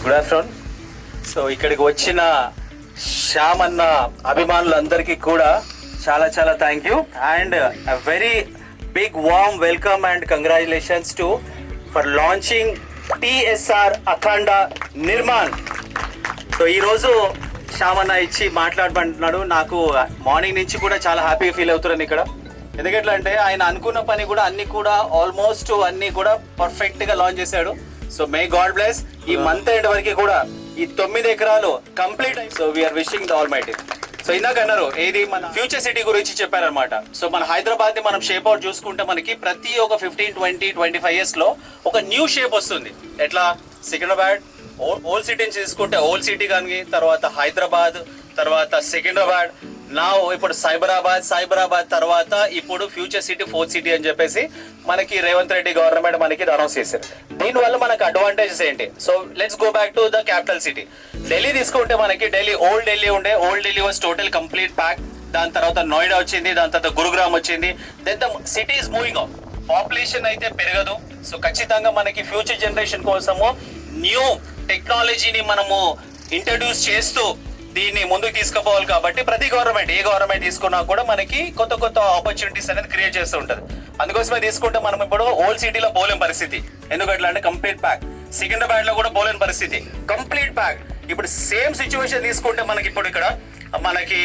గుడ్ ఆఫ్టర్నూన్. సో ఇక్కడికి వచ్చిన శ్యామ్ అన్న అభిమానులందరికీ కూడా చాలా చాలా thank you and a very big warm welcome and congratulations to for launching TSR Akhanda Nirman. So ఈరోజు శ్యామ్ అన్న ఇచ్చి మాట్లాడమంటున్నాడు. నాకు మార్నింగ్ నుంచి కూడా చాలా హ్యాపీగా ఫీల్ అవుతున్నాను ఇక్కడ. ఎందుకంటే ఆయన అనుకున్న పని కూడా అన్ని కూడా ఆల్మోస్ట్ అన్ని కూడా పర్ఫెక్ట్ గా లాంచ్ చేశాడు. So may God bless. ఈ మంత్ ఎండ్ వరకు కూడా ఈ 9 ఎకరాలు కంప్లీట్ అయ్యి so we are wishing the almighty. So ఇందాక అన్నారు ఏది మన ఫ్యూచర్ సిటీ గురించి చెప్పారనమాట. సో మన హైదరాబాద్ ని మనం షేప్ అవుట్ చూసుకుంటే మనకి ప్రతి ఒక 15, 20, 25 years లో ఒక న్యూ షేప్ వస్తుంది. ఎట్లా సికింద్రాబాద్ ఓల్డ్ సిటీని తీసుకుంటే ఓల్డ్ సిటీ కానీ, తర్వాత హైదరాబాద్, తర్వాత సికింద్రాబాద్, నా ఇప్పుడు సైబరాబాద్ తర్వాత ఇప్పుడు ఫ్యూచర్ సిటీ 4th సిటీ అని చెప్పేసి మనకి రేవంత్ రెడ్డి గవర్నమెంట్ మనకి అనౌన్స్ చేశారు. దీనివల్ల మనకు అడ్వాంటేజెస్ ఏంటి? So let's go back to the capital city Delhi. తీసుకుంటే మనకి Delhi old Delhi was total complete pack. దాని తర్వాత నోయిడా వచ్చింది, దాని తర్వాత గురుగ్రామ్ వచ్చింది. Then the city is moving on. Population అయితే పెరగదు. సో ఖచ్చితంగా మనకి ఫ్యూచర్ జనరేషన్ కోసము న్యూ టెక్నాలజీని మనము ఇంట్రడ్యూస్ చేస్తూ దీన్ని ముందుకు తీసుకుపోవాలి. కాబట్టి ప్రతి గవర్నమెంట్ ఏ గవర్నమెంట్ తీసుకున్నా కూడా మనకి కొత్త ఆపర్చునిటీస్ అనేది క్రియేట్ చేస్తూ ఉంటది. అందుకోసమే తీసుకుంటే మనం ఇప్పుడు ఓల్డ్ సిటీలో పోలేని పరిస్థితి. ఎందుకంటే అంటే కంప్లీట్ ప్యాక్. సికింద్రాబాద్ లో కూడా పోలేని పరిస్థితి, కంప్లీట్ ప్యాక్. ఇప్పుడు సేమ్ సిచ్యువేషన్ తీసుకుంటే మనకి ఇప్పుడు ఇక్కడ మనకి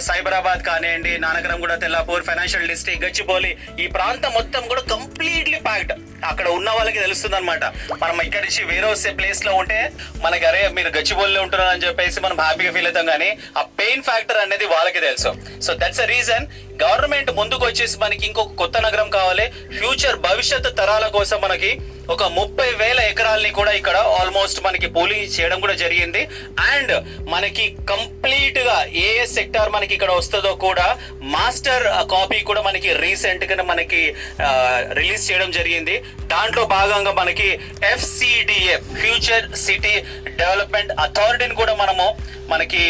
సైబరాబాద్ కానివ్వండి, నానక్రమ్గూడ, తెల్లాపూర్, ఫైనాన్షియల్ డిస్ట్రిక్ట్, గచ్చిబౌలి, ఈ ప్రాంతం మొత్తం కూడా కంప్లీట్లీ ప్యాక్డ్. అక్కడ ఉన్న వాళ్ళకి తెలుస్తుంది అనమాట. మనం ఇక్కడ నుంచి వేరే ప్లేస్ లో ఉంటే మనకి అరే మీరు గచ్చిబౌలిలో ఉంటున్నారు అని చెప్పేసి మనం హ్యాపీగా ఫీల్ అవుతాం, కానీ ఆ పెయిన్ ఫ్యాక్టర్ అనేది వాళ్ళకి తెలుసు. So that's a reason government ముందుకు వచ్చేసి మనకి ఇంకొక కొత్త నగరం కావాలి. ఫ్యూచర్ భవిష్యత్తు తరాల కోసం మనకి ఒక 30,000 ఎకరాలని కూడా ఇక్కడ ఆల్మోస్ట్ మనకి పూలింగ్ చేయడం కూడా జరిగింది. అండ్ మనకి కంప్లీట్ గా ఏ సెక్టార్ మనకి ఇక్కడ వస్తుందో కూడా మాస్టర్ కాపీ కూడా మనకి రీసెంట్ గా మనకి రిలీజ్ చేయడం జరిగింది. దాంట్లో భాగంగా మనకి FCDA ఫ్యూచర్ సిటీ డెవలప్మెంట్ అథారిటీని కూడా మనము మనకి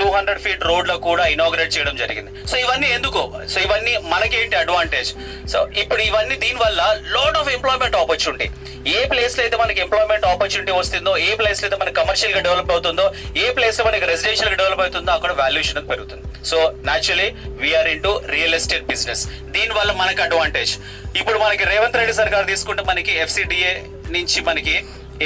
200 feet రోడ్ లో కూడా ఇనాగ్రేట్ చేయడం జరిగింది. సో ఇవన్నీ ఎందుకు? సో ఇవన్నీ మనకేంటి అడ్వాంటేజ్? సో ఇప్పుడు ఇవన్నీ దీని వల్ల load of employment opportunity. A place లో అయితే మనకి ఎంప్లాయ్మెంట్ ఆపర్చునిటీ వస్తుందో, ఏ ప్లేస్ లో అయితే మనకి కమర్షియల్ గా డెవలప్ అవుతుందో, ఏ ప్లేస్ లో మనకి రెసిడెన్షియల్ గా డెవలప్ అవుతుందో అక్కడ వాల్యుయేషన్ పెరుగుతుంది. So naturally we are into real estate business. దీని వల్ల మనకి అడ్వాంటేజ్. ఇప్పుడు మనకి రేవంత్ రెడ్డి సర్కార్ తీసుకుంటే మనకి FCDA నుంచి మనకి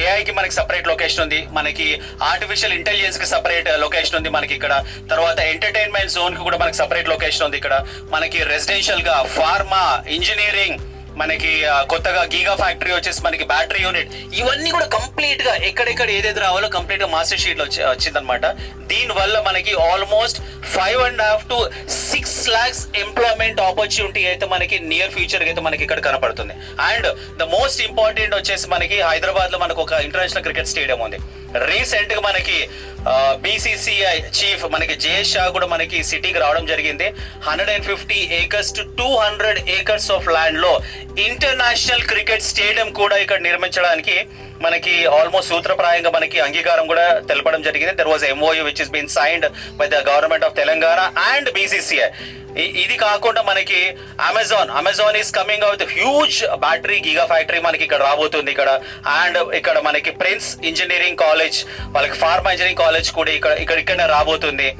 ఏఐకి మనకి సపరేట్ లొకేషన్ ఉంది, మనకి ఆర్టిఫిషియల్ ఇంటెలిజెన్స్ కి సపరేట్ లొకేషన్ ఉంది మనకి ఇక్కడ. తర్వాత ఎంటర్టైన్మెంట్ జోన్ కి కూడా మనకి సపరేట్ లొకేషన్ ఉంది ఇక్కడ. మనకి రెసిడెన్షియల్ గా ఫార్మా, ఇంజనీరింగ్, మనకి కొత్తగా గీగా ఫ్యాక్టరీ వచ్చేసి మనకి బ్యాటరీ యూనిట్, ఇవన్నీ కూడా కంప్లీట్ గా ఎక్కడెక్కడ ఏదైతే రావాలో కంప్లీట్ గా మాస్టర్ షీట్ లో వచ్చిందనమాట. దీని వల్ల మనకి almost 5.5 to 6 lakhs employment opportunity అయితే మనకి నియర్ ఫ్యూచర్ అయితే మనకి ఇక్కడ కనపడుతుంది. అండ్ ద మోస్ట్ ఇంపార్టెంట్ వచ్చేసి మనకి హైదరాబాద్ లో మనకు ఒక ఇంటర్నేషనల్ క్రికెట్ స్టేడియం ఉంది. రీసెంట్ గా మనకి BCCI చీఫ్ మనకి జయేష్ షా కూడా మనకి సిటీకి రావడం జరిగింది. 150 acres to 200 acres of land లో ఇంటర్నేషనల్ క్రికెట్ స్టేడియం కూడా ఇక్కడ నిర్మించడానికి మనకి ఆల్మోస్ట్ సూత్రప్రాయంగా మనకి అంగీకారం కూడా తెలపడం జరిగింది. There was MOU which is been signed by the government of Telangana and BCCI. ఇది కాకుండా మనకి Amazon is coming out huge battery giga factory మనకి ఇక్కడ రాబోతుంది ఇక్కడ. అండ్ ఇక్కడ మనకి ప్రిన్స్ ఇంజనీరింగ్ కాలేజ్, వాళ్ళకి ఫార్మా ఇంజనీరింగ్ కాలేజ్ కూడా ఇక్కడనే రాబోతుంది.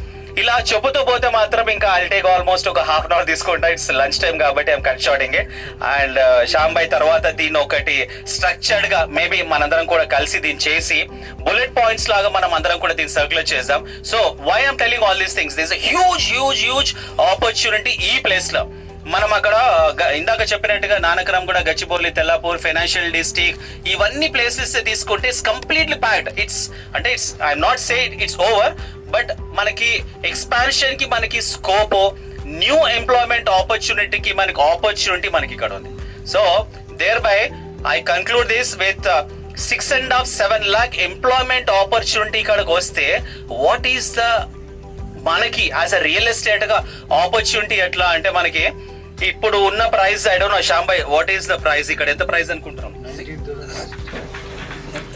ఇలా చెబుతూ పోతే మాత్రం ఇంకా ఐల్ టేక్ ఆల్మోస్ట్ ఒక ½ hour తీసుకుంటా. ఇట్స్ లంచ్ టైం కాబట్టి I'm cut shorting it. And Shyam bhai తర్వాత దీన్ని ఒకటి స్ట్రక్చర్డ్ గా మేబీ మనందరం కూడా కలిసి దీన్ని చేసి బుల్లెట్ పాయింట్స్ లాగా మనం అందరం కూడా దీన్ని సర్క్యులేట్ చేద్దాం. So why I'm telling all these things, this huge opportunity ఈ ప్లేస్ లో. మనం అక్కడ ఇందాక చెప్పినట్టుగా నానక్రమ్గూడ, గచ్చిబౌలి, తెల్లాపూర్, ఫైనాన్షియల్ డిస్ట్రిక్ట్, ఇవన్నీ ప్లేసెస్ తీసుకుంటే it's completely packed. It's I'm not say it's over, but మనకి ఎక్స్పాన్షన్ కి మనకి స్కోప్, న్యూ ఎంప్లాయ్మెంట్ ఆపర్చునిటీకి మనకి ఆపర్చునిటీ మనకి ఇక్కడ ఉంది. So thereby I conclude this with 6.5-7 lakh employment opportunity ఇక్కడికి వస్తే వాట్ ఈస్ ద మనకి యాజ్ అ రియల్ ఎస్టేట్ గా ఆపర్చునిటీ ఎట్లా అంటే మనకి ఇప్పుడు ఉన్న price I don't know Shyam bhai what is the price ఇక్కడ ఎంత ప్రైస్ అనుకుంటున్నాం?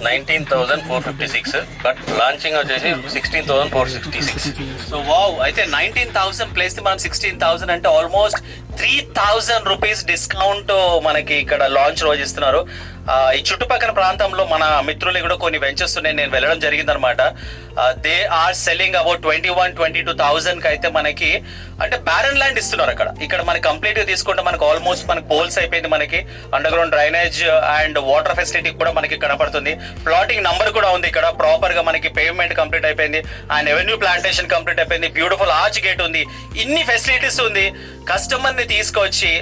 19,456 బట్ లాంచింగ్ వచ్చేసి 16,466. సో వావ్, అయితే 19,000 ప్లేస్ మనం 16,000 అంటే ఆల్మోస్ట్ 3,000 రూపీస్ డిస్కౌంట్ మనకి ఇక్కడ లాంచ్ రోజు ఇస్తున్నారు. ఈ చుట్టుపక్కల ప్రాంతంలో మన మిత్రులు కూడా కొన్ని వెంచర్స్ ఉన్నాయి, నేను వెళ్ళడం జరిగిందనమాట. దే ఆర్ సెల్లింగ్ అబౌట్ 21-22,000 కి అయితే మనకి అంటే బ్యారన్ ల్యాండ్ ఇస్తున్నారు అక్కడ. ఇక్కడ మనకి కంప్లీట్ గా తీసుకుంటే మనకు ఆల్మోస్ట్ మనకి పోల్స్ అయిపోయింది, మనకి under ground drainage and water facility కూడా మనకి కనపడుతుంది. ప్లాటింగ్ నంబర్ కూడా ఉంది ఇక్కడ, ప్రాపర్ గా మనకి పేమెంట్ కంప్లీట్ అయిపోయింది అండ్ ఎవెన్యూ ప్లాంటేషన్ కంప్లీట్ అయిపోయింది, బ్యూటిఫుల్ ఆర్చ్ గేట్ ఉంది, ఇన్ని ఫెసిలిటీస్ ఉంది. కస్టమర్ ని తీసుకొచ్చి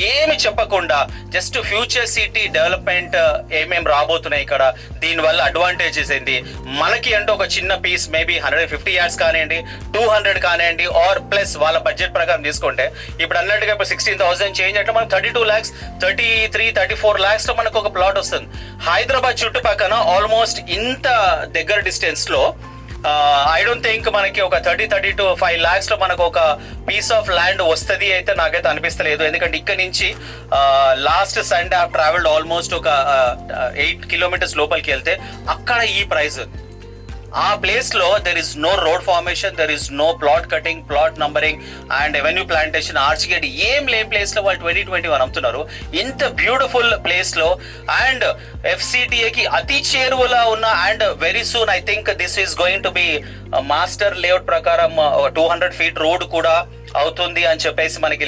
ఏమి చెప్పకుండా జస్ట్ ఫ్యూచర్ సిటీ డెవలప్మెంట్ ఏమేమి రాబోతున్నాయి ఇక్కడ, దీనివల్ల అడ్వాంటేజెస్ ఏంటి మనకి అంటే ఒక చిన్న పీస్ మేబీ 150 yards కానివ్వండి, 200 కానివ్వండి, ఆర్ ప్లస్ వాళ్ళ బడ్జెట్ ప్రకారం తీసుకుంటే ఇప్పుడు అన్నట్టుగా ఇప్పుడు 16,000 చేంజ్ అంటే మనకు 32 lakhs 33-34 lakhs లో మనకు ఒక ప్లాట్ వస్తుంది. హైదరాబాద్ చుట్టుపక్కల ఆల్మోస్ట్ ఇంత దగ్గర డిస్టెన్స్ లో ఐ డోంట్ థింక్ మనకి ఒక 30 to 5 lakhs లో మనకు ఒక పీస్ ఆఫ్ ల్యాండ్ వస్తుంది అయితే నాకైతే అనిపిస్తలేదు. ఎందుకంటే ఇక్కడ నుంచి last Sunday I travelled almost ఒక 8 kilometers లోపలికి వెళ్తే అక్కడ ఈ ప్రైస్. ఆ ప్లేస్ లో there is no road formation, there is no plot cutting, plot numbering and avenue plantation, arch gate ఏం లేని ప్లేస్ లో వాళ్ళు 2021 అమ్ముతున్నారు. ఇంత బ్యూటిఫుల్ ప్లేస్ లో అండ్ FCTA కి అతి చేరువలా ఉన్న and very soon I think this is going to be master layout ప్రకారం 200 feet రోడ్ కూడా అవుతుంది అని చెప్పేసి మనకి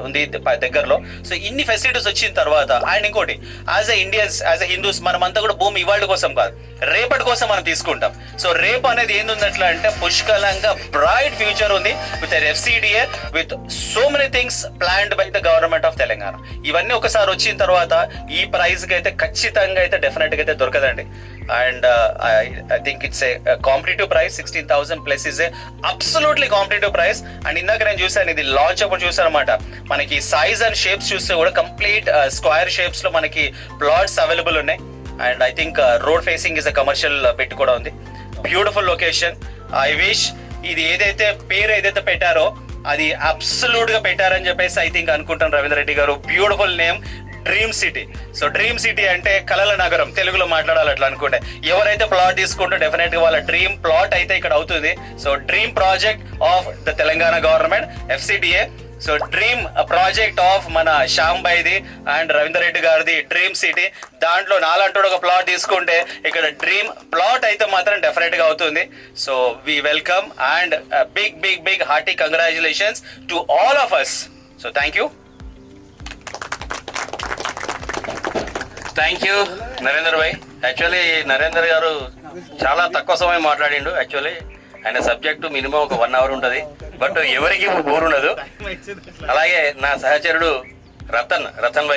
ఉంది దగ్గరలో. సో ఇన్ని ఫెసిలిటీస్ వచ్చిన తర్వాత అండ్ ఇంకోటి as a Indians, as a Hindus మనమంతా కూడా భూమి ఇవాళ కోసం కాదు, రేపటి కోసం మనం తీసుకుంటాం. సో రేపు అనేది ఏంటంటే అంటే పుష్కలంగా బ్రైట్ ఫ్యూచర్ ఉంది with FCDA, with so many things planned by the government of Telangana. ఇవన్నీ ఒకసారి వచ్చిన తర్వాత ఈ ప్రైస్ కి అయితే ఖచ్చితంగా అయితే డెఫినెట్ గా అయితే దొరకదండి. And I think it's a competitive price. 16,000 plus is a absolutely competitive price. And ఇందాక నేను చూసాను, ఇది లాంచ్ అప్పుడు చూసాను అనమాట, మనకి సైజ్ అండ్ షేప్స్ చూస్తే కూడా కంప్లీట్ స్క్వేర్ షేప్స్ లో మనకి ప్లాట్స్ అవైలబుల్ ఉన్నాయి. And I think road facing is a commercial bit కూడా ఉంది. Beautiful location. ఐ విష్ ఇది ఏదైతే పేరు ఏదైతే పెట్టారో అది అబ్సల్యూట్ గా పెట్టారని చెప్పేసి ఐ థింక్ అనుకుంటాను రవీంద్ర రెడ్డి గారు. Beautiful name, dream city. So dream city అంటే కలల నగరం తెలుగులో మాట్లాడాలి అట్లా అనుకుంటే, ఎవరైతే ప్లాట్ తీసుకుంటే డెఫినెట్ గా వాళ్ళ డ్రీమ్ ప్లాట్ అయితే ఇక్కడ అవుతుంది. So dream project of the Telangana government FCDA. So dream project of మన శ్యామ్ బైది అండ్ రవీందర్ రెడ్డి గారిది డ్రీమ్ సిటీ. దాంట్లో నాలంటూ ఒక ప్లాట్ తీసుకుంటే ఇక్కడ డ్రీమ్ ప్లాట్ అయితే మాత్రం డెఫినెట్ గా అవుతుంది. So we welcome and big big big hearty congratulations to all of us. So thank you. Thank you Narender bhai. Actually Narender garu చాలా తక్కువ సమయం మాట్లాడిండు. యాక్చువల్లీ ఆయన సబ్జెక్టు మినిమం ఒక 1 hour ఉంటుంది, బట్ ఎవరికి బోర్ ఉండదు. అలాగే నా సహచరుడు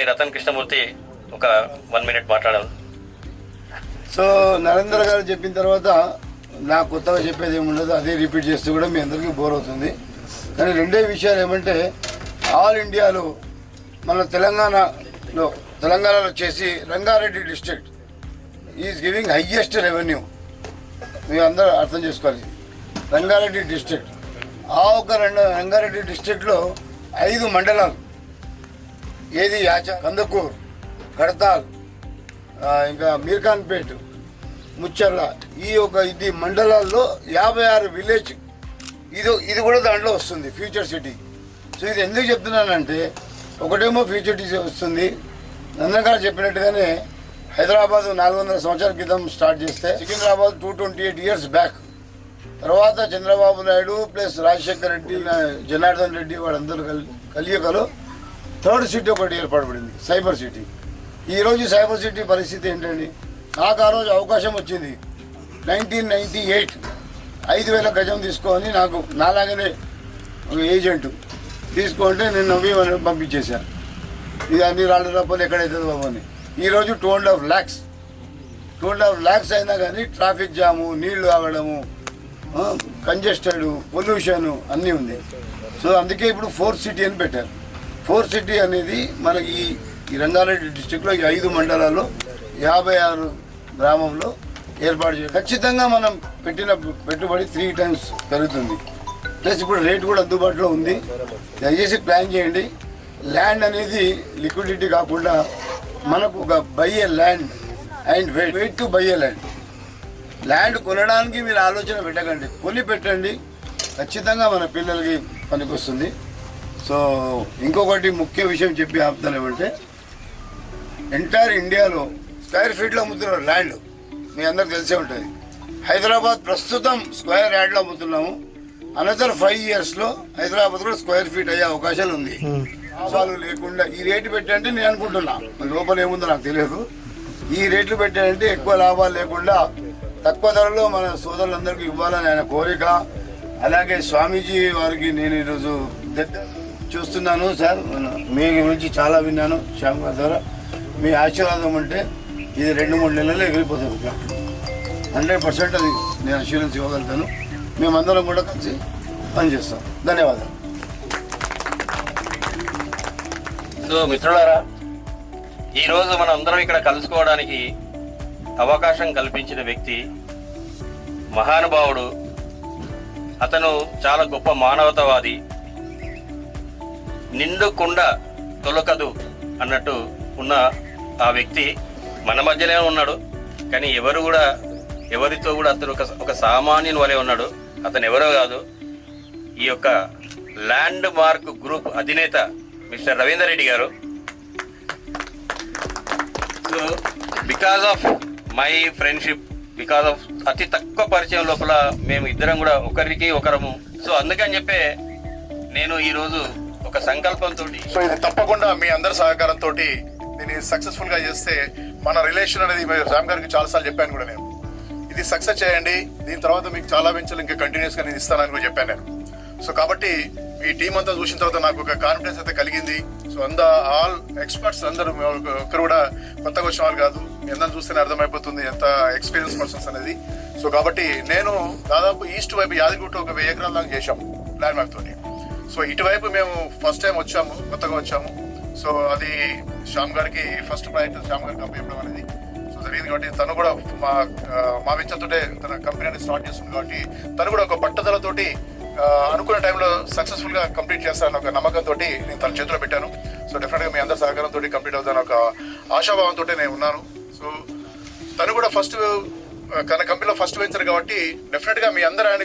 రతన్ కృష్ణమూర్తి ఒక 1 minute మాట్లాడాలి. సో నరేంద్ర గారు చెప్పిన తర్వాత నాకు కొత్తగా చెప్పేది ఏమి ఉండదు, అదే రిపీట్ చేస్తూ కూడా మీ అందరికీ బోర్ అవుతుంది. కానీ రెండే విషయాలు ఏమంటే, ఆల్ ఇండియాలో మన తెలంగాణలో చేసి Rangareddy district is giving highest revenue. మీరు అందరూ అర్థం చేసుకోవాలి. రంగారెడ్డి డిస్ట్రిక్ట్ రంగారెడ్డి డిస్ట్రిక్ట్లో 5 మండలాలు, ఏది కందుకూరు, కడతాల్, ఇంకా మీర్ఖాన్పేట్, ముచ్చర్ల, ఇది మండలాల్లో 56 విలేజ్ ఇది కూడా దాంట్లో వస్తుంది ఫ్యూచర్ సిటీ. సో ఇది ఎందుకు చెప్తున్నానంటే, ఒకటేమో ఫ్యూచర్ సిటీ వస్తుంది, నందన్ గారు చెప్పినట్టుగానే హైదరాబాద్ 400 సంవత్సరాల క్రితం స్టార్ట్ చేస్తే సికింద్రాబాద్ 228 years బ్యాక్, తర్వాత చంద్రబాబు నాయుడు ప్లస్ రాజశేఖర్ రెడ్డి, జనార్దన్ రెడ్డి వాళ్ళందరూ కలియకలో 3rd సిటీ ఒకటి ఏర్పడబడింది, సైబర్ సిటీ. ఈరోజు సైబర్ సిటీ పరిస్థితి ఏంటండి? నాకు ఆ రోజు అవకాశం వచ్చింది 1998, 5,000 గజం తీసుకొని నాకు నాలాగనే ఒక ఏజెంట్ తీసుకుంటే నేను నవ్వి పంపించేశాను. ఇది అన్ని రాళ్ళ రూపాయలు ఎక్కడైతుంది బాబు అని. ఈరోజు 2.5 lakhs అయినా కానీ ట్రాఫిక్ జాము, నీళ్లు ఆగడము, కంజెస్టెడ్, పొల్యూషన్ అన్నీ ఉంది. సో అందుకే ఇప్పుడు 4th సిటీ అని పెట్టారు. 4th సిటీ అనేది మనకి ఈ రంగారెడ్డి డిస్టిక్లో 5 మండలాల్లో 56 గ్రామంలో ఏర్పాటు చేయాలి. ఖచ్చితంగా మనం పెట్టిన పెట్టుబడి 3 times పెరుగుతుంది. ప్లస్ ఇప్పుడు రేటు కూడా అందుబాటులో ఉంది. దయచేసి ప్లాన్ చేయండి. ల్యాండ్ అనేది లిక్విడిటీ కాకుండా మనకు ఒక buy a land and wait to buy a land కొనడానికి మీరు ఆలోచన పెట్టకండి, కొని పెట్టండి. ఖచ్చితంగా మన పిల్లలకి పనికొస్తుంది. సో ఇంకొకటి ముఖ్య విషయం చెప్పి ఆపుతాను ఏమంటే, ఎంటైర్ ఇండియాలో స్క్వేర్ ఫీట్లో అమ్ముతున్నారు ల్యాండ్. మీ అందరికి తెలిసే ఉంటుంది. హైదరాబాద్ ప్రస్తుతం స్క్వేర్ యార్డ్లో అమ్ముతున్నాము. అనదర్ 5 yearsలో హైదరాబాద్ కూడా స్క్వేర్ ఫీట్ అయ్యే అవకాశాలు ఉంది. లాభాలు లేకుండా ఈ రేటు పెట్టాలంటే నేను అనుకుంటున్నా, లోపల ఏముందో నాకు తెలియదు. ఈ రేట్లు పెట్టాలంటే ఎక్కువ లాభాలు లేకుండా తక్కువ ధరలో మన సోదరులందరికీ ఇవ్వాలని ఆయన కోరిక. అలాగే స్వామీజీ వారికి నేను ఈరోజు చూస్తున్నాను సార్, మీ గురించి చాలా విన్నాను శ్యామ్ గారి ద్వారా. మీ ఆశీర్వాదం అంటే ఇది 2-3 నెలల్లో ఎగిరిపోతుంది. 100% అది నేను అష్యూరెన్స్ ఇవ్వగలుగుతాను. మేమందరం కూడా కలిసి పనిచేస్తాం. ధన్యవాదాలు. సో మిత్రులారా, ఈరోజు మనం అందరం ఇక్కడ కలుసుకోవడానికి అవకాశం కల్పించిన వ్యక్తి మహానుభావుడు. అతను చాలా గొప్ప మానవతావాది. నిండు కుండ తొలకదు అన్నట్టు ఉన్న ఆ వ్యక్తి మన మధ్యనే ఉన్నాడు. కానీ ఎవరితో కూడా అతను ఒక సామాన్యుని వలె ఉన్నాడు. అతను ఎవరో కాదు, ఈ యొక్క ల్యాండ్ మార్క్ గ్రూప్ అధినేత మిస్టర్ రవీందర్ రెడ్డి గారు. So because of my friendship, because of అతి తక్కువ పరిచయం లోపల మేము ఇద్దరం కూడా ఒకరికి ఒకరము. సో అందుకని చెప్పే నేను ఈరోజు ఒక సంకల్పంతో, సో ఇది తప్పకుండా మీ అందరి సహకారంతో దీన్ని సక్సెస్ఫుల్ గా చేస్తే మన రిలేషన్ అనేది రామ్ గారికి చాలాసార్లు చెప్పాను కూడా నేను, ఇది సక్సెస్ చేయండి, దీని తర్వాత మీకు చాలా వెంచర్లు ఇంకా కంటిన్యూస్ గా నేను ఇస్తానని కూడా చెప్పాను నేను. సో కాబట్టి మీ టీం అంతా చూసిన తర్వాత నాకు ఒక కాన్ఫిడెన్స్ అయితే కలిగింది. సో ఆల్ ఎక్స్పర్ట్స్ అందరూ ఒక్కరు కూడా కొత్తగా వచ్చిన వాళ్ళు కాదు. మీ అందరం చూస్తేనే అర్థమైపోతుంది ఎంత ఎక్స్పీరియన్స్ పర్సన్స్ అనేది. సో కాబట్టి నేను దాదాపు ఈస్ట్ వైపు యాదగిరిగుట్ట ఒక 1000 ఎకరాల దాకా చేశాము ల్యాండ్ మార్క్ తోటి. సో ఇటువైపు మేము ఫస్ట్ టైం వచ్చాము, కొత్తగా వచ్చాము. సో అది శ్యామ్ గారికి ఫస్ట్ ప్రాజెక్ట్ శ్యామ్ గారికి అప్పచెప్పడం అనేది సో జరిగింది. కాబట్టి తను కూడా మా వెంచర్తోటే తన కంపెనీ అనేది స్టార్ట్ చేస్తుంది. కాబట్టి తను కూడా ఒక పట్టుదలతోటి అనుకున్న టైంలో సక్సెస్ఫుల్ గా కంప్లీట్ చేస్తానని ఒక నమ్మకంతో నేను తన చేతిలో పెట్టాను. సో డెఫినెట్ గా మీ అందరి సహకారంతో కంప్లీట్ అవుతాను ఒక ఆశాభావంతో నేను ఉన్నాను. సో తను కూడా తన కంపెనీలో ఫస్ట్ వెంచర్ కాబట్టి డెఫినెట్ గా మీ అందరూ ఆయన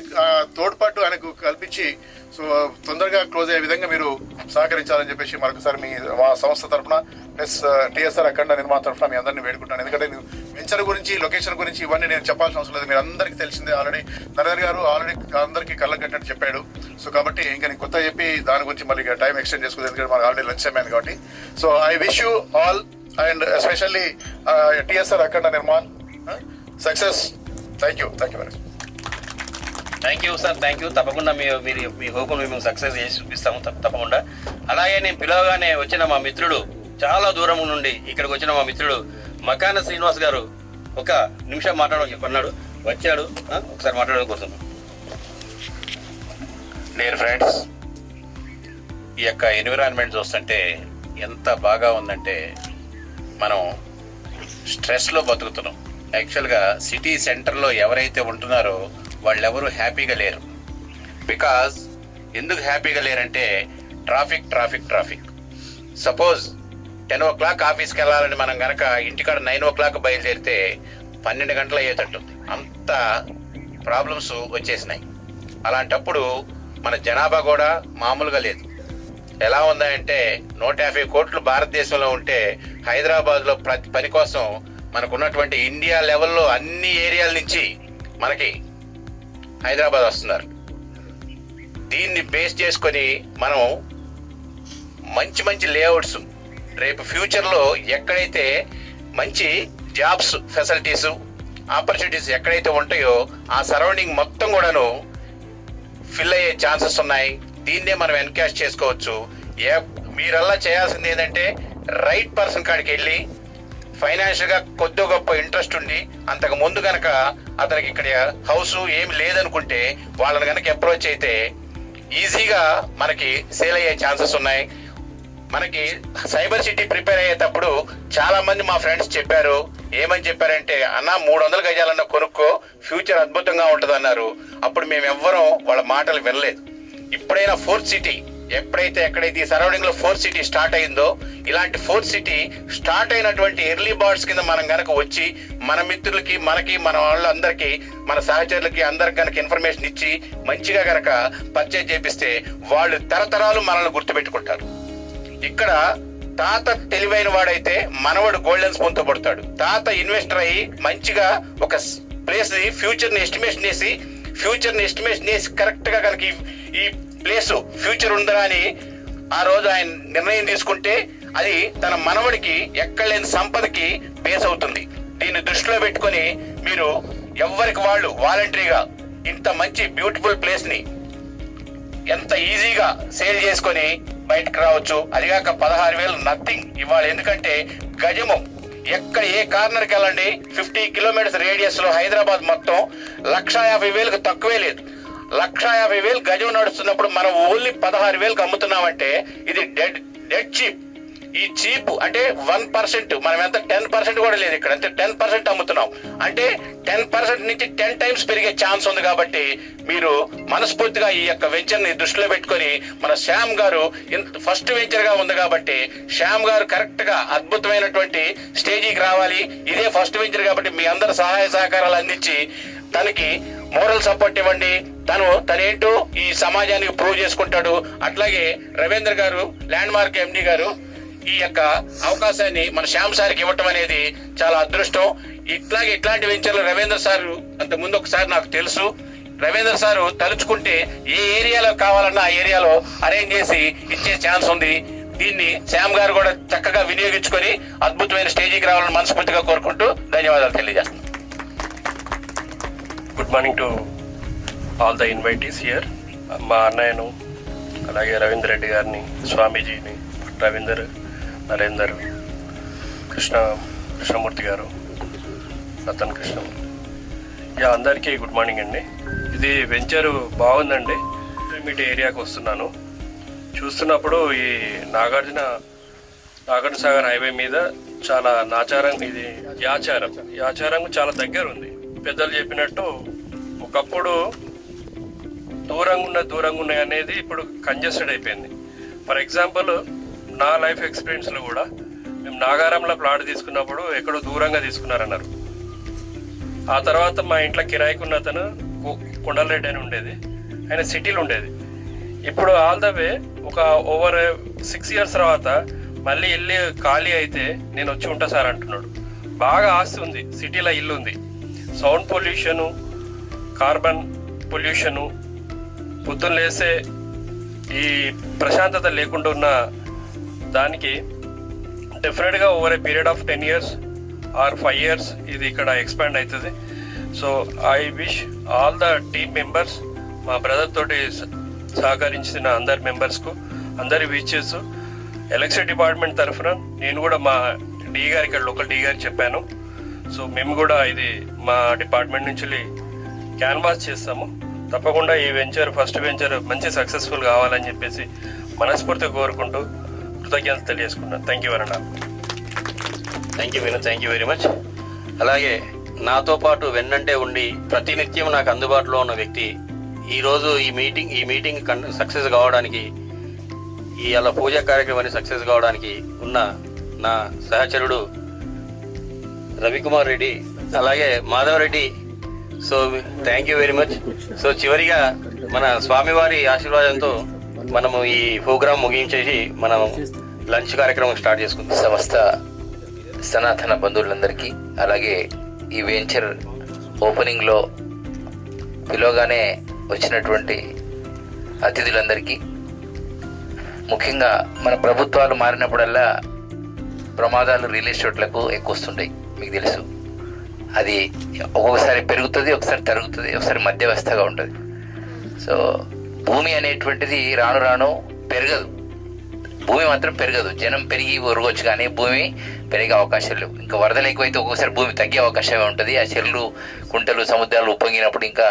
తోడ్పాటు ఆయనకు కల్పించి సో తొందరగా క్లోజ్ అయ్యే విధంగా మీరు సహకరించాలని చెప్పేసి మరొకసారి మా సంస్థ తరఫున ప్లస్ టీఎస్ఆర్ అఖండ నిర్మాణ తరఫున మీ అందరినీ వేడుకుంటాను. ఎందుకంటే వెంచర్ గురించి, లొకేషన్ గురించి ఇవన్నీ నేను చెప్పాల్సిన అవసరం లేదు, మీరు అందరికీ తెలిసిందే. ఆల్రెడీ నరేంద్ర గారు అందరికీ కళ్ళకు కట్టినట్టు చెప్పాడు. సో కాబట్టి ఇంకా నేను కొత్త చెప్పి దాని గురించి మళ్ళీ టైం ఎక్స్టెండ్ చేసుకోలేదు, ఎందుకంటే మనకు ఆల్రెడీ లంచ్ అయిపోయింది కాబట్టి. So I wish you all and especially TSR Akhanda Nirman success. Thank you very much. Thank you sir, thank you. తప్పకుండా మీరు మీ హోపును మేము సక్సెస్ చేసి చూపిస్తాము తప్పకుండా. అలాగే నేను పిలవగానే వచ్చిన మా మిత్రుడు, చాలా దూరం నుండి ఇక్కడికి వచ్చిన మా మిత్రుడు మకాన శ్రీనివాస్ గారు ఒక నిమిషం మాట్లాడమన్నాడు, వచ్చాడు. ఒకసారి మాట్లాడడం కోసం. డియర్ ఫ్రెండ్స్, ఈ యొక్క ఎన్విరాన్మెంట్ చూస్తుంటే ఎంత బాగా ఉందంటే మనం స్ట్రెస్లో బతుకుతున్నాం. యాక్చువల్గా సిటీ సెంటర్లో ఎవరైతే ఉంటున్నారో వాళ్ళెవరూ హ్యాపీగా లేరు. బికాజ్ ఎందుకు హ్యాపీగా లేరంటే ట్రాఫిక్. సపోజ్ 10 o'clock ఆఫీస్కి వెళ్ళాలని మనం కనుక ఇంటికాడ 9 o'clock బయలుదేరితే 12 గంటలు అయ్యేటట్టుంది. అంత ప్రాబ్లమ్స్ వచ్చేసినాయి. అలాంటప్పుడు మన జనాభా కూడా మామూలుగా లేదు. ఎలా ఉందంటే 150 కోట్లు భారతదేశంలో ఉంటే హైదరాబాద్లో ప్రతి పని కోసం మనకున్నటువంటి ఇండియా లెవెల్లో అన్ని ఏరియాల నుంచి మనకి హైదరాబాద్ వస్తున్నారు. దీన్ని బేస్ చేసుకొని మనం మంచి లేఅవుట్స్ రేపు ఫ్యూచర్లో ఎక్కడైతే మంచి జాబ్స్ ఫెసిలిటీస్ ఆపర్చునిటీస్ ఎక్కడైతే ఉంటాయో ఆ సరౌండింగ్ మొత్తం కూడాను ఫిల్ అయ్యే ఛాన్సెస్ ఉన్నాయి. దీన్నే మనం ఎన్కాష్ చేసుకోవచ్చు. మీరల్లా చేయాల్సింది ఏంటంటే రైట్ పర్సన్ కాడికి వెళ్ళి ఫైనాన్షియల్గా కొద్ది గొప్ప ఇంట్రెస్ట్ ఉండి అంతకు ముందు కనుక అతనికి ఇక్కడ హౌస్ ఏమి లేదనుకుంటే వాళ్ళని కనుక అప్రోచ్ అయితే ఈజీగా మనకి సేల్ అయ్యే ఛాన్సెస్ ఉన్నాయి. మనకి సైబర్ సిటీ ప్రిపేర్ అయ్యేటప్పుడు చాలా మంది మా ఫ్రెండ్స్ చెప్పారు. ఏమని చెప్పారంటే, అన్న 300 గజాలన్న కొనుక్కో, ఫ్యూచర్ అద్భుతంగా ఉంటుంది అన్నారు. అప్పుడు మేము ఎవ్వరం వాళ్ళ మాటలు వినలేదు. ఇప్పుడైనా ఫోర్త్ సిటీ ఎక్కడైతే ఈ సరౌండింగ్ లో 4th సిటీ స్టార్ట్ అయిందో, ఇలాంటి 4th సిటీ స్టార్ట్ అయినటువంటి ఎర్లీ బర్డ్స్ కింద మనం గనక వచ్చి మన మిత్రులకి, మన వాళ్ళందరికీ, మన సహచరులకి అందరికి గనక ఇన్ఫర్మేషన్ ఇచ్చి మంచిగా గనక పర్చేజ్ చేపిస్తే వాళ్ళు తరతరాలు మనల్ని గుర్తుపెట్టుకుంటారు. ఇక్కడ తాత తెలివైన వాడైతే మనవడు గోల్డెన్ స్పూన్ తో పడతాడు. తాత ఇన్వెస్టర్ అయ్యి మంచిగా ఒక ప్లేస్ ని ఫ్యూచర్ ని ఎస్టిమేషన్ చేసి కరెక్ట్ గా కనుక ఈ ప్లేస్ ఫ్యూచర్ ఉందా అని ఆ రోజు ఆయన నిర్ణయం తీసుకుంటే అది తన మనవడికి ఎక్కడలేని సంపదకి బేస్ అవుతుంది. దీన్ని దృష్టిలో పెట్టుకొని మీరు ఎవరికి వాళ్ళు వాలంటరీగా ఇంత మంచి బ్యూటిఫుల్ ప్లేస్ ని ఎంత ఈజీగా సేల్ చేసుకొని బయటకు రావచ్చు. అదిగాక 16,000 నథింగ్ ఇవాళ. ఎందుకంటే గజము ఎక్కడ ఏ కార్నర్కి వెళ్ళండి 50 కిలోమీటర్స్ రేడియస్ లో హైదరాబాద్ మొత్తం 150,000కు తక్కువే లేదు. 150,000 గజం నడుస్తున్నప్పుడు మనం ఓన్లీ 16,000కు అమ్ముతున్నామంటే ఇది డెడ్ చీప్. ఈ చీప్ అంటే 1%, మనం ఎంత 10% కూడా లేదు ఇక్కడ, అంటే 10% అమ్ముతున్నాం. అంటే 10% నుంచి 10 టైమ్స్ పెరిగే ఛాన్స్ ఉంది. కాబట్టి మీరు మనస్ఫూర్తిగా ఈ యొక్క వెంచర్ ని దృష్టిలో పెట్టుకొని మన శ్యామ్ గారు ఫస్ట్ వెంచర్ గా ఉంది కాబట్టి శ్యామ్ గారు కరెక్ట్ గా అద్భుతమైనటువంటి స్టేజీకి రావాలి. ఇదే ఫస్ట్ వెంచర్ కాబట్టి మీ అందరు సహాయ సహకారాలు అందించి తనకి మోరల్ సపోర్ట్ ఇవ్వండి. తనేంటో ఈ సమాజానికి ప్రూవ్ చేసుకుంటాడు. అట్లాగే రవీంద్ర గారు, ల్యాండ్ మార్క్ ఎండి గారు ఈ యొక్క అవకాశాన్ని మన శ్యామ్ సార్కి ఇవ్వటం అనేది చాలా అదృష్టం. ఇట్లాంటి వెంచర్లు రవీంద్ర సారు అంత ముందు ఒకసారి నాకు తెలుసు. రవీంద్ర సారు తలుచుకుంటే ఏ ఏరియాలో కావాలన్నా ఆ ఏరియాలో అరేంజ్ చేసి ఇచ్చే ఛాన్స్ ఉంది. దీన్ని శ్యామ్ గారు కూడా చక్కగా వినియోగించుకొని అద్భుతమైన స్టేజీకి రావాలని మనస్ఫూర్తిగా కోరుకుంటూ ధన్యవాదాలు తెలియజేస్తున్నాను. Good morning to all the invitees here. మా అన్నయ్యను, అలాగే రవీంద్ర రెడ్డి గారిని, స్వామీజీని, రవీందర్, నరేందర్, కృష్ణమూర్తి గారు, రతన్ కృష్ణ, అందరికీ గుడ్ మార్నింగ్ అండి. ఇది వెంచరు బాగుందండి. మీటి ఏరియాకి వస్తున్నాను. చూస్తున్నప్పుడు ఈ నాగార్జున సాగర్ హైవే మీద చాలా ఇది యాచారం చాలా దగ్గర ఉంది. పెద్దలు చెప్పినట్టు ఒకప్పుడు దూరంగా ఉన్నాయి అనేది ఇప్పుడు కంజెస్టెడ్ అయిపోయింది. ఫర్ ఎగ్జాంపుల్ నా లైఫ్ ఎక్స్పీరియన్స్లో కూడా మేము నాగారంలో ప్లాట్ తీసుకున్నప్పుడు ఎక్కడో దూరంగా తీసుకున్నారన్నారు. ఆ తర్వాత మా ఇంట్లో కిరాయికున్న అతను కొండలరెడ్డి అని ఉండేది, ఆయన సిటీలో ఉండేది. ఇప్పుడు ఆల్ ద వే ఒక ఓవర్ 6 years తర్వాత మళ్ళీ ఇల్లు ఖాళీ అయితే నేను వచ్చి ఉంటా సార్ అంటున్నాడు. బాగా ఆస్తి ఉంది, సిటీలో ఇల్లు ఉంది. సౌండ్ పొల్యూషను, కార్బన్ పొల్యూషను, పొద్దున్న లేసే ఈ ప్రశాంతత లేకుండా ఉన్న దానికి డెఫినెట్గా over a period of 10 years or 5 years ఇది ఇక్కడ ఎక్స్పాండ్ అవుతుంది. So I wish all the team members, మా బ్రదర్ తోటి సహకరించిన అందరి మెంబర్స్కు, అందరి విచెస్, ఎలక్ట్రిసిటీ డిపార్ట్మెంట్ తరఫున నేను కూడా మా డీ గారు, ఇక్కడ లోకల్ డీ గారికి చెప్పాను. సో మేము కూడా ఇది మా డిపార్ట్మెంట్ నుంచి క్యాన్వాస్ చేస్తాము. తప్పకుండా ఈ ఫస్ట్ వెంచర్ మంచి సక్సెస్ఫుల్ కావాలని చెప్పేసి మనస్ఫూర్తిగా కోరుకుంటూ కృతజ్ఞతలు తెలియజేసుకున్నాను. Thank you Vinod, thank you very much. అలాగే నాతో పాటు వెన్నంటే ఉండి ప్రతినిత్యం నాకు అందుబాటులో ఉన్న వ్యక్తి, ఈరోజు ఈ మీటింగ్ సక్సెస్ కావడానికి, అలా పూజా కార్యక్రమాన్ని సక్సెస్ కావడానికి ఉన్న నా సహచరుడు రవికుమార్ రెడ్డి, అలాగే Madhavareddy. So thank you very much. So చివరిగా మన స్వామివారి ఆశీర్వాదంతో మనము ఈ ప్రోగ్రామ్ ముగించేసి మనం లంచ్ కార్యక్రమం స్టార్ట్ చేసుకుందాం. సమస్త సనాతన బంధువులందరికీ, అలాగే ఈ వెంచర్ ఓపెనింగ్లో పిలవగానే వచ్చినటువంటి అతిథులందరికీ, ముఖ్యంగా మన ప్రభుత్వాలు మారినప్పుడల్లా ప్రమాదాలు రియల్ ఎస్టేట్లకు ఎక్కువ వస్తుంటాయి, మీకు తెలుసు. అది ఒక్కొక్కసారి పెరుగుతుంది, ఒకసారి తరుగుతుంది, ఒకసారి మధ్యవస్థగా ఉంటుంది. సో భూమి అనేటువంటిది రాను రాను పెరగదు, భూమి మాత్రం పెరగదు. జనం పెరిగి ఒరగొచ్చు కానీ భూమి పెరిగే అవకాశాలు లేవు. ఇంకా వరదలు ఎక్కువైతే ఒక్కొక్కసారి భూమి తగ్గే అవకాశమే ఉంటుంది. ఆ చెరువులు, కుంటలు, సముద్రాలు ఉప్పొంగినప్పుడు ఇంకా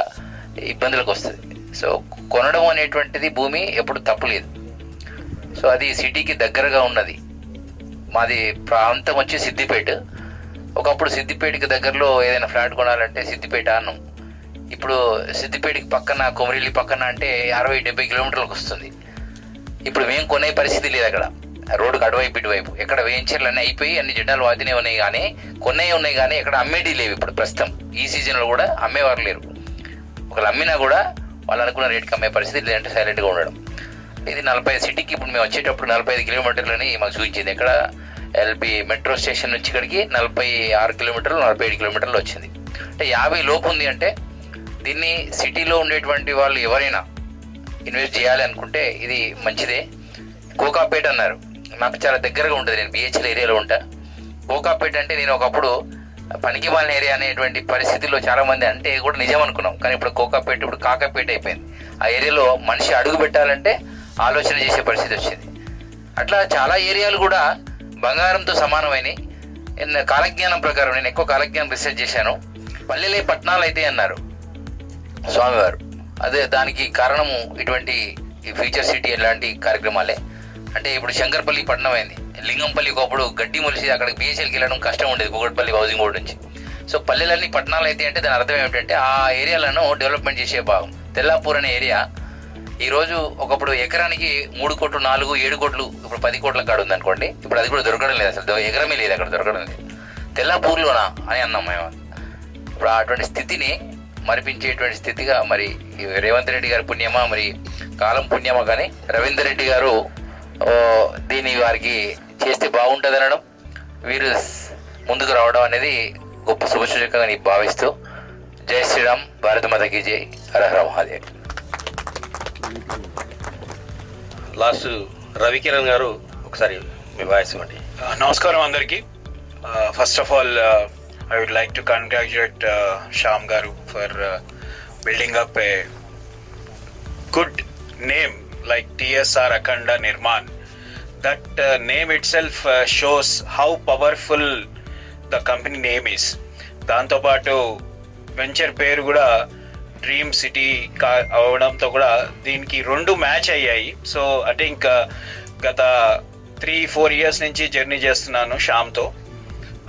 ఇబ్బందులకు వస్తుంది. సో కొనడం అనేటువంటిది భూమి ఎప్పుడు తప్పులేదు. సో అది సిటీకి దగ్గరగా ఉన్నది. మాది ప్రాంతం వచ్చి సిద్దిపేట. ఒకప్పుడు సిద్దిపేటకి దగ్గరలో ఏదైనా ఫ్లాట్ కొనాలంటే సిద్దిపేట అన్నాం. ఇప్పుడు సిద్దిపేటకి పక్కన, కొమరిల్లి పక్కన అంటే 60-70 కిలోమీటర్లకు వస్తుంది. ఇప్పుడు మేము కొనే పరిస్థితి లేదు. అక్కడ రోడ్డుకు అటువైపు ఇటువైపు ఎక్కడ వెంచర్లు అన్నీ అయిపోయి అన్ని జెండాలు వాదినే ఉన్నాయి, కానీ కొన్నవి ఉన్నాయి, కానీ ఎక్కడ అమ్మేటి లేవు. ఇప్పుడు ప్రస్తుతం ఈ సీజన్లో కూడా అమ్మేవారు లేరు. ఒకళ్ళు అమ్మినా కూడా వాళ్ళు అనుకున్న రేటుకి అమ్మే పరిస్థితి, లేదంటే సైలెంట్గా ఉండడం. ఇది 40 సిటీకి ఇప్పుడు మేము వచ్చేటప్పుడు 45 కిలోమీటర్లని మాకు చూపించింది. ఎక్కడ ఎల్బి మెట్రో స్టేషన్ నుంచి ఇక్కడికి 46 కిలోమీటర్లు 47 కిలోమీటర్లు వచ్చింది. అంటే 50 లోపు ఉంది. అంటే దీన్ని సిటీలో ఉండేటువంటి వాళ్ళు ఎవరైనా ఇన్వెస్ట్ చేయాలి అనుకుంటే ఇది మంచిదే. కోకాపేట అన్నారు, నాకు చాలా దగ్గరగా ఉంటుంది. నేను బిహెచ్ఎల్ ఏరియాలో ఉంటా. కోకాపేట అంటే నేను ఒకప్పుడు పనికిమాలిన ఏరియా అనేటువంటి పరిస్థితుల్లో చాలా మంది అంటే కూడా నిజం అనుకున్నాం. కానీ ఇప్పుడు కోకాపేట ఇప్పుడు కాకాపేట అయిపోయింది. ఆ ఏరియాలో మనిషి అడుగు పెట్టాలంటే ఆలోచన చేసే పరిస్థితి వచ్చింది. అట్లా చాలా ఏరియాలు కూడా బంగారంతో సమానమైనవి. కాలజ్ఞానం ప్రకారం నేను ఎక్కువ కాలజ్ఞానం రీసెర్చ్ చేశాను. పల్లెలే పట్టణాలు అయితే అన్నారు స్వామివారు. అదే దానికి కారణము ఇటువంటి ఈ ఫ్యూచర్ సిటీ ఇలాంటి కార్యక్రమాలే. అంటే ఇప్పుడు శంకర్పల్లి పట్టణం అయింది. లింగంపల్లి ఒకప్పుడు గడ్డి మొలిసి అక్కడికి బిహెచ్ఎల్కి వెళ్ళడం కష్టం ఉండేది కూకట్పల్లి హౌసింగ్ బోర్డు నుంచి. సో పల్లెలన్నీ పట్టణాలు అయితే అంటే దాని అర్థం ఏమిటంటే ఆ ఏరియాలను డెవలప్మెంట్ చేసే భాగం. తెల్లాపూర్ అనే ఏరియా ఈరోజు ఒకప్పుడు ఎకరానికి 3 కోట్లు 4 7 కోట్లు ఇప్పుడు 10 కోట్ల కాడు ఉంది అనుకోండి. ఇప్పుడు అది కూడా దొరకడం లేదు, అసలు ఎకరమే లేదు అక్కడ, దొరకడం లేదు. తెల్లాపూర్లోనా అని అన్నాం మేము. ఇప్పుడు అటువంటి స్థితిని మరిపించేటువంటి స్థితిగా మరి రేవంత్ రెడ్డి గారి పుణ్యమా మరి కాలం పుణ్యమా కానీ రవీందర్ రెడ్డి గారు దీన్ని వారికి చేస్తే బాగుంటుంది అనడం, వీరు ముందుకు రావడం అనేది గొప్ప శుభసూచకంగా నేను భావిస్తూ జై శ్రీరామ్, భారత మాతకి జై, హర హర మహాదేవ్. లాస్ట్ రవికిరణ్ గారు ఒకసారి మీ వాయిస్ ఇవ్వండి. నమస్కారం అందరికీ. First of all I would like to congratulate Shyam Garu for building up a good name like TSR Akhanda Nirman. That name itself shows how powerful the company name is. దాంతో పాటు వెంచర్ పేరు కూడా డ్రీమ్ సిటీ అవడంతో కూడా దీనికి 2 మ్యాచ్ అయ్యాయి. సో అంటే ఇంకా గత 3-4 ఇయర్స్ నుంచి జర్నీ చేస్తున్నాను శ్యామ్తో.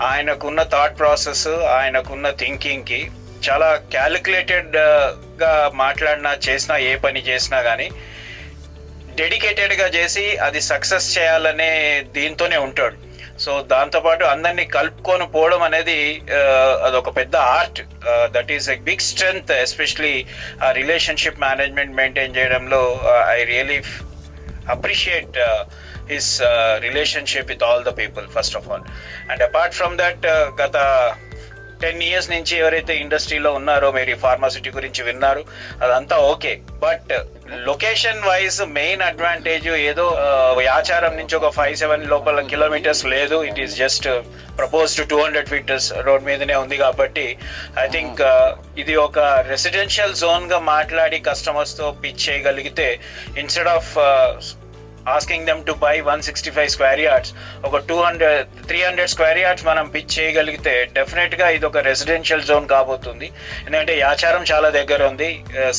ఆయనకున్న థాట్ ప్రాసెస్, ఆయనకున్న థింకింగ్కి చాలా క్యాలిక్యులేటెడ్గా మాట్లాడినా చేసినా ఏ పని చేసినా కానీ డెడికేటెడ్గా చేసి అది సక్సెస్ చేయాలనే దీంతోనే ఉంటాడు. సో దాంతోపాటు అందరినీ కలుపుకొని పోవడం అనేది అదొక పెద్ద art. That is a big strength, especially ఆ రిలేషన్షిప్ మేనేజ్మెంట్ మెయింటైన్ చేయడంలో. I really appreciate his relationship with all the people first of all. And apart from that, gata 10 years నుంచి ఎవరైతే ఇండస్ట్రీలో ఉన్నారో మీరు ఫార్మాసిటీ గురించి విన్నారు, అదంతా okay. But location wise main advantage ఏదో యాచారం నుంచి ఒక 5-7 లోపల కిలోమీటర్స్ లేదు. It is just proposed 200 feet road మీదనే ఉంది. కాబట్టి ఐ థింక్ ఇది ఒక రెసిడెన్షియల్ జోన్గా మాట్లాడి కస్టమర్స్తో పిచ్ చేయగలిగితే, instead of asking them to buy 165 square yards, ఒక 300 square yards మనం పిచ్ చేయగలిగితే డెఫినెట్గా ఇది ఒక రెసిడెన్షియల్ జోన్ కాబోతుంది. ఎందుకంటే యాచారం చాలా దగ్గర ఉంది.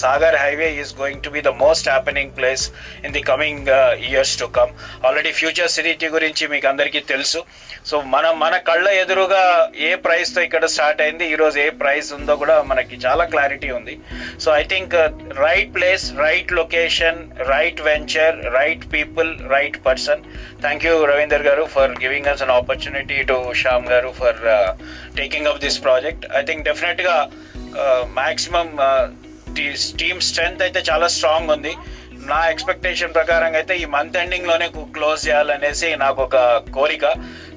Sagar highway is going to be the most happening place in the coming years to come. Already future city గురించి మీకు అందరికీ తెలుసు. సో మన కళ్ళ ఎదురుగా ఏ ప్రైస్తో ఇక్కడ స్టార్ట్ అయింది, ఈరోజు ఏ ప్రైస్ ఉందో కూడా మనకి చాలా క్లారిటీ ఉంది. So I think right place, right location, right venture, right people, right person. Thank you Ravinder garu for giving us an opportunity, to Shyam garu for taking up this project. I think definitely maximum team strength aithe chaala strong undi. నా ఎక్స్పెక్టేషన్ ప్రకారంగా అయితే ఈ మంత్ ఎండింగ్ లోనే క్లోజ్ చేయాలనేసి నాకు ఒక కోరిక.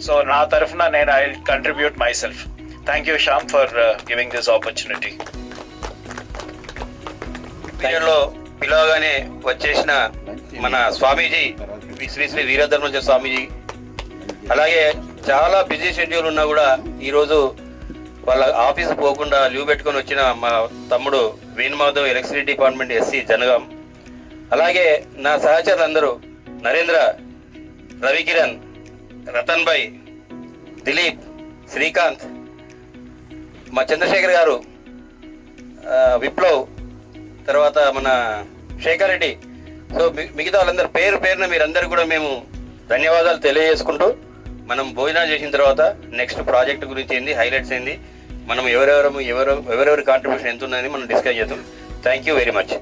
సో నా తరఫున నేను I will contribute my self. Thank you Shyam for giving this opportunity. పీరియడ్లో పిలవగానే వచ్చేసిన మన స్వామీజీ, శ్రీ శ్రీ వీరధర్మజ స్వామీజీ, అలాగే చాలా బిజీ షెడ్యూల్ ఉన్నా కూడా ఈరోజు వాళ్ళ ఆఫీస్ పోకుండా లీవ్ పెట్టుకొని వచ్చిన మా తమ్ముడు Venumadhav, electricity department SC Jangaon, అలాగే నా సహచరులందరూ నరేంద్ర, రవికిరణ్, రతన్ భాయ్, దిలీప్, శ్రీకాంత్, మా చంద్రశేఖర్ గారు, విప్లవ్, తర్వాత మన శేఖర్ రెడ్డి. సో మిగతా వాళ్ళందరూ పేరు పేరున మీరందరూ కూడా మేము ధన్యవాదాలు తెలియజేసుకుంటూ, మనం భోజనాలు చేసిన తర్వాత నెక్స్ట్ ప్రాజెక్ట్ గురించి ఏంది, హైలైట్స్ ఏంది, మనం ఎవరెవరి కాంట్రిబ్యూషన్ ఎంత ఉందని మనం డిస్కస్ చేద్దాం. Thank you very much.